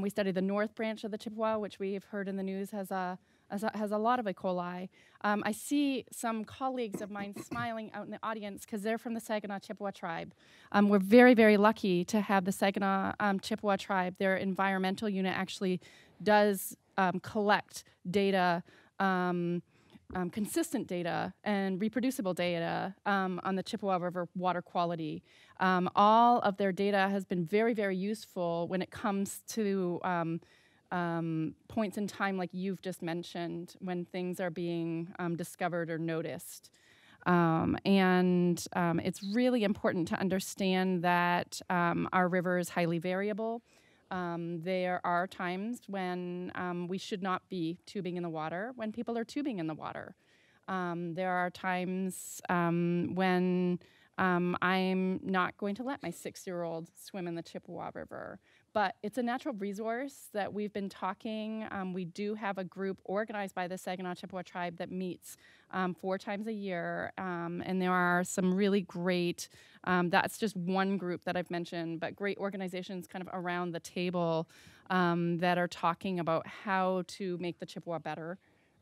We study the north branch of the Chippewa, which we've heard in the news has a lot of E. coli. I see some colleagues of mine smiling out in the audience because they're from the Saginaw Chippewa tribe. We're very, very lucky to have the Saginaw Chippewa tribe. Their environmental unit actually does collect data, consistent data and reproducible data on the Chippewa River water quality. All of their data has been very, very useful when it comes to points in time like you've just mentioned, when things are being discovered or noticed. It's really important to understand that our river is highly variable. There are times when we should not be tubing in the water, when people are tubing in the water. There are times when I'm not going to let my 6-year-old swim in the Chippewa River. But it's a natural resource that we've been talking. We do have a group organized by the Saginaw Chippewa tribe that meets 4 times a year. And there are some really great, that's just one group that I've mentioned, but great organizations kind of around the table that are talking about how to make the Chippewa better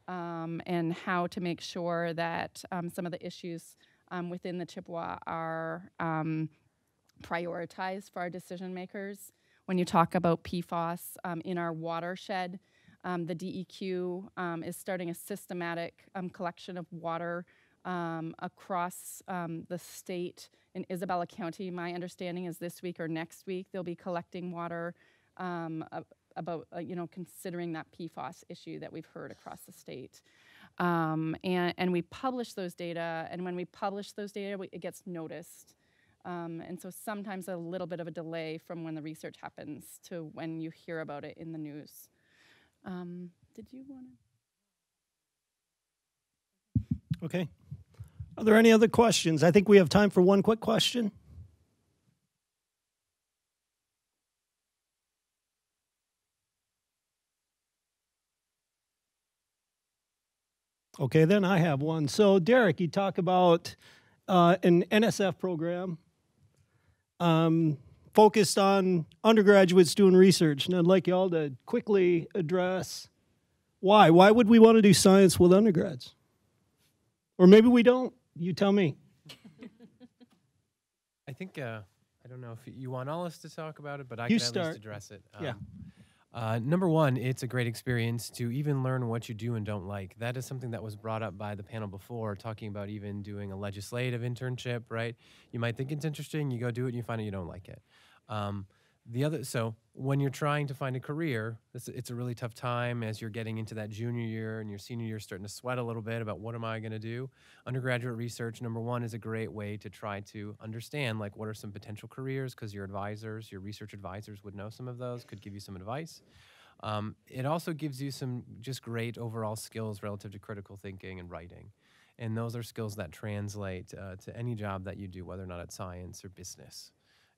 and how to make sure that some of the issues within the Chippewa are prioritized for our decision makers. When you talk about PFAS in our watershed, the DEQ is starting a systematic collection of water across the state. In Isabella County, my understanding is this week or next week, they'll be collecting water about, considering that PFAS issue that we've heard across the state. And we publish those data, and when we publish those data, it gets noticed. And so sometimes a little bit of a delay from when the research happens to when you hear about it in the news. Did you want to? Okay. Are there any other questions? I think we have time for one quick question. Okay, then I have one. So, Deric, you talk about an NSF program focused on undergraduates doing research, and I'd like you all to quickly address why. Why would we want to do science with undergrads? Or maybe we don't. You tell me. I think, I don't know if you want all us to talk about it, but I can at least address it. Yeah. Number one, it's a great experience to even learn what you do and don't like. That is something that was brought up by the panel before, talking about even doing a legislative internship, right? You might think it's interesting, you go do it, and you find out you don't like it. So when you're trying to find a career, it's a really tough time as you're getting into that junior year and your senior year starting to sweat a little bit about what am I going to do. Undergraduate research, number one, is a great way to try to understand like what are some potential careers, because your advisors, your research advisors would know some of those, could give you some advice. It also gives you some just great overall skills relative to critical thinking and writing. And those are skills that translate to any job that you do, whether or not it's science or business.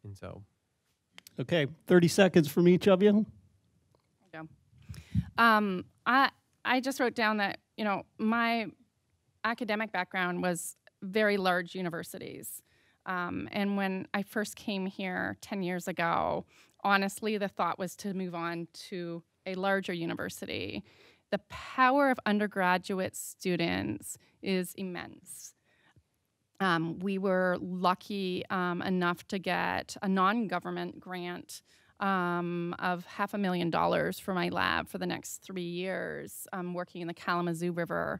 And so... Okay, 30 seconds from each of you. I just wrote down that, my academic background was very large universities. And when I first came here 10 years ago, honestly, the thought was to move on to a larger university. The power of undergraduate students is immense. We were lucky enough to get a non-government grant of $500,000 for my lab for the next 3 years, working in the Kalamazoo River.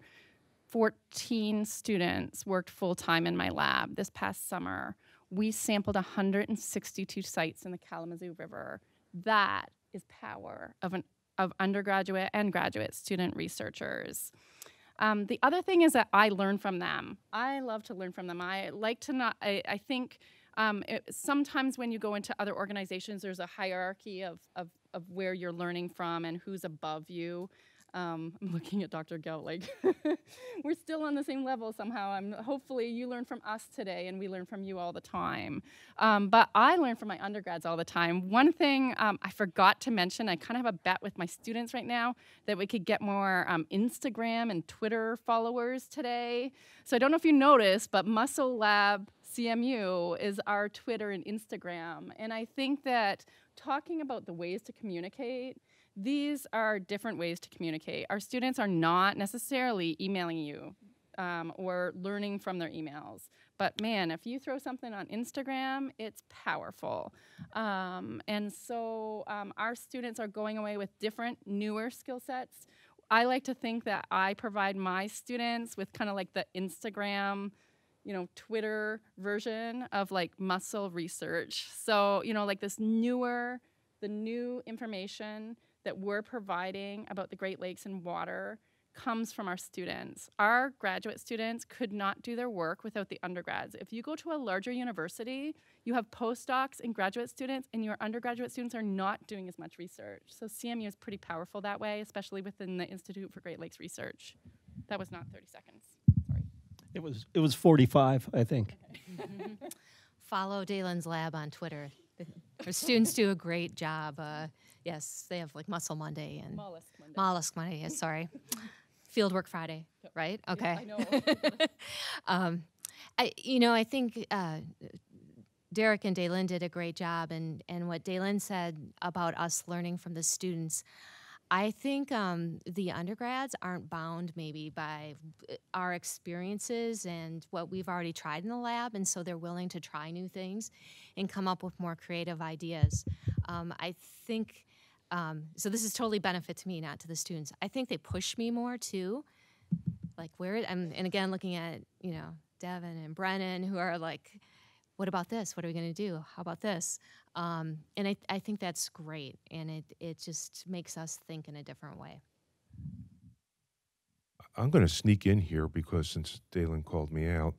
14 students worked full-time in my lab this past summer. We sampled 162 sites in the Kalamazoo River. That is power of undergraduate and graduate student researchers. The other thing is that I learn from them. I love to learn from them. I like to not, I think sometimes when you go into other organizations, there's a hierarchy of where you're learning from and who's above you. I'm looking at Dr. Gout like, we're still on the same level somehow. Hopefully you learn from us today and we learn from you all the time. But I learn from my undergrads all the time. One thing I forgot to mention, I kind of have a bet with my students right now that we could get more Instagram and Twitter followers today. So I don't know if you noticed, but Mussel Lab CMU is our Twitter and Instagram. And I think that talking about the ways to communicate, these are different ways to communicate. Our students are not necessarily emailing you or learning from their emails. But man, if you throw something on Instagram, it's powerful. And so our students are going away with different, newer skill sets. I like to think that I provide my students with kind of like the Instagram, Twitter version of like mussel research. So, like the new information that we're providing about the Great Lakes and water comes from our students. Our graduate students could not do their work without the undergrads. If you go to a larger university, you have postdocs and graduate students, and your undergraduate students are not doing as much research. So CMU is pretty powerful that way, especially within the Institute for Great Lakes Research. That was not 30 seconds. Sorry. It was 45, I think. Follow Daelyn's lab on Twitter. Her students do a great job. Yes, they have like Mussel Monday and Mollusk Monday. Yes, sorry. Fieldwork Friday, right? Okay. Yeah, I know. I think Deric and Daelyn did a great job, and what Daelyn said about us learning from the students, I think the undergrads aren't bound maybe by our experiences and what we've already tried in the lab, and so they're willing to try new things and come up with more creative ideas. I think, so this is totally benefit to me, not to the students. I think they push me more too, like and again, looking at, Devin and Brennan, who are like, what about this? What are we going to do? How about this? And I think that's great, and it just makes us think in a different way. I'm going to sneak in here because since Daelyn called me out,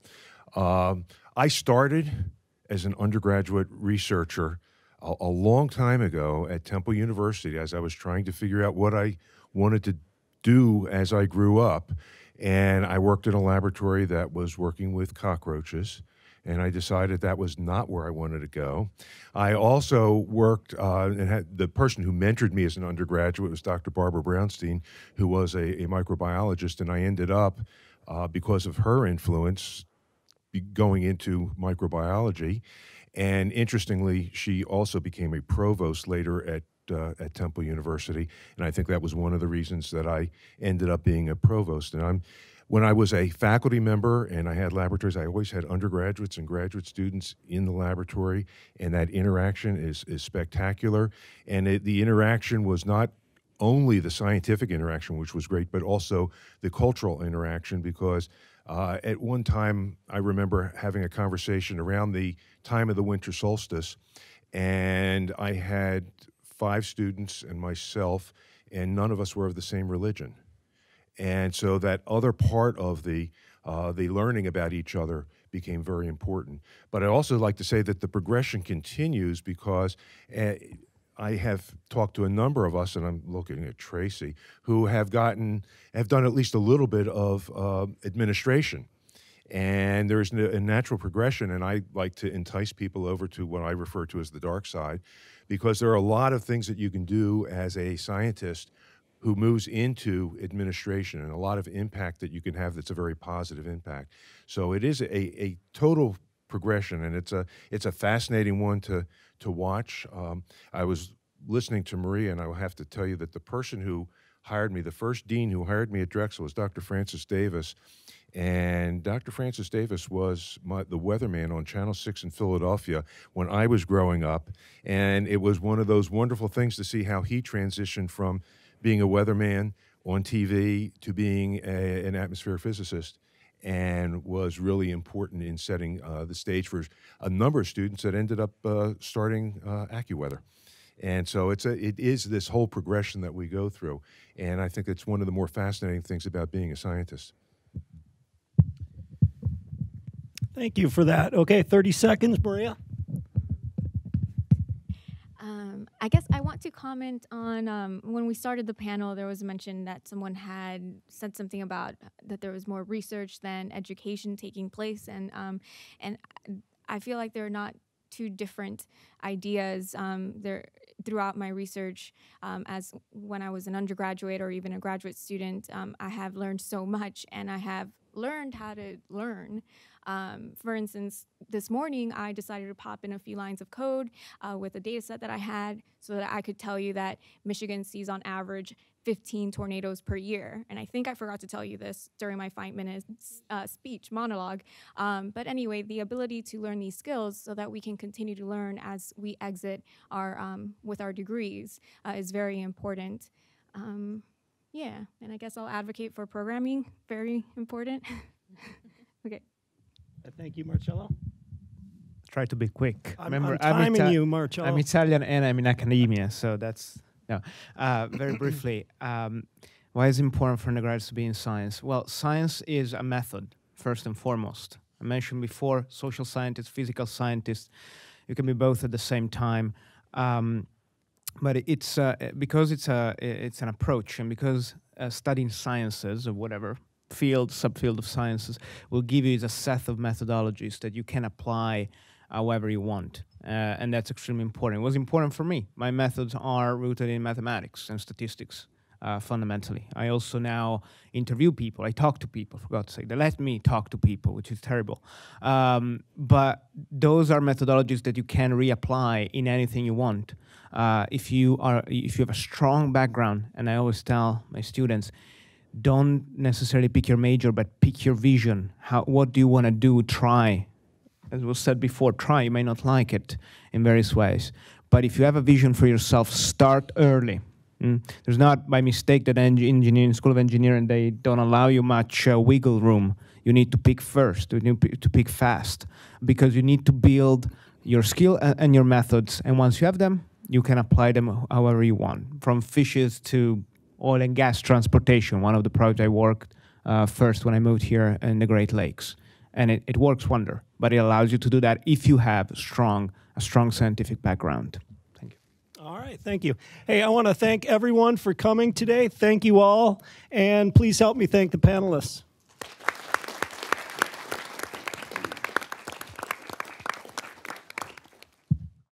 I started as an undergraduate researcher a long time ago at Temple University as I was trying to figure out what I wanted to do as I grew up. And I worked in a laboratory that was working with cockroaches, and I decided that was not where I wanted to go. I also worked and had the person who mentored me as an undergraduate was Dr. Barbara Brownstein, who was a microbiologist, and I ended up, because of her influence, going into microbiology. And interestingly, she also became a provost later at Temple University, and I think that was one of the reasons that I ended up being a provost. And when I was a faculty member and I had laboratories, I always had undergraduates and graduate students in the laboratory, and that interaction is spectacular. And the interaction was not only the scientific interaction, which was great, but also the cultural interaction, because at one time I remember having a conversation around the time of the winter solstice, and I had 5 students and myself, and none of us were of the same religion. And so that other part of the learning about each other became very important. But I also like to say that the progression continues because I have talked to a number of us, and I'm looking at Tracy, who have done at least a little bit of administration. And there's a natural progression, and I like to entice people over to what I refer to as the dark side, because there are a lot of things that you can do as a scientist who moves into administration, and a lot of impact that you can have that's a very positive impact. So it is a total progression, and it's a fascinating one to watch. I was listening to Maria, and I will have to tell you that the person who hired me, the first dean who hired me at Drexel, was Dr. Francis Davis. And Dr. Francis Davis was the weatherman on Channel 6 in Philadelphia when I was growing up. And it was one of those wonderful things to see how he transitioned from being a weatherman on TV to being an atmospheric physicist, and was really important in setting the stage for a number of students that ended up starting AccuWeather. And so it is this whole progression that we go through. And I think it's one of the more fascinating things about being a scientist. Thank you for that. Okay, 30 seconds, Maria. I guess I want to comment on when we started the panel, there was mention that someone had said something about that there was more research than education taking place, and I feel like they're not two different ideas. Throughout my research, as when I was an undergraduate or even a graduate student, I have learned so much, and I have learned how to learn. For instance, this morning I decided to pop in a few lines of code with a data set that I had so that I could tell you that Michigan sees on average 15 tornadoes per year. And I think I forgot to tell you this during my 5-minute speech monologue. But anyway, the ability to learn these skills so that we can continue to learn as we exit our with our degrees is very important. Yeah, and I guess I'll advocate for programming, very important. Okay. Thank you, Marcello. Try to be quick. I'm timing you, Marcello. I'm Italian and I'm in academia, so that's, no. Very briefly, why is it important for undergraduates to be in science? Well, science is a method, first and foremost. I mentioned before, social scientists, physical scientists, you can be both at the same time. But it's because it's an approach, and because studying sciences or whatever field, subfield of sciences will give you a set of methodologies that you can apply however you want. And that's extremely important. It was important for me. My methods are rooted in mathematics and statistics, fundamentally. I also now interview people. I talk to people, for God's sake. They let me talk to people, which is terrible. But those are methodologies that you can reapply in anything you want. If you have a strong background, and I always tell my students, don't necessarily pick your major, but pick your vision. What do you want to do? Try. As was said before, try. You may not like it in various ways. But if you have a vision for yourself, start early. There's not by mistake that engineering, School of Engineering, they don't allow you much wiggle room. You need to pick first. You need to pick fast, because you need to build your skill and your methods. And once you have them, you can apply them however you want, from fishes to oil and gas transportation, one of the projects I worked first when I moved here in the Great Lakes. And it works wonder, but it allows you to do that if you have a strong scientific background. Thank you. All right, thank you. Hey, I want to thank everyone for coming today. Thank you all, and please help me thank the panelists.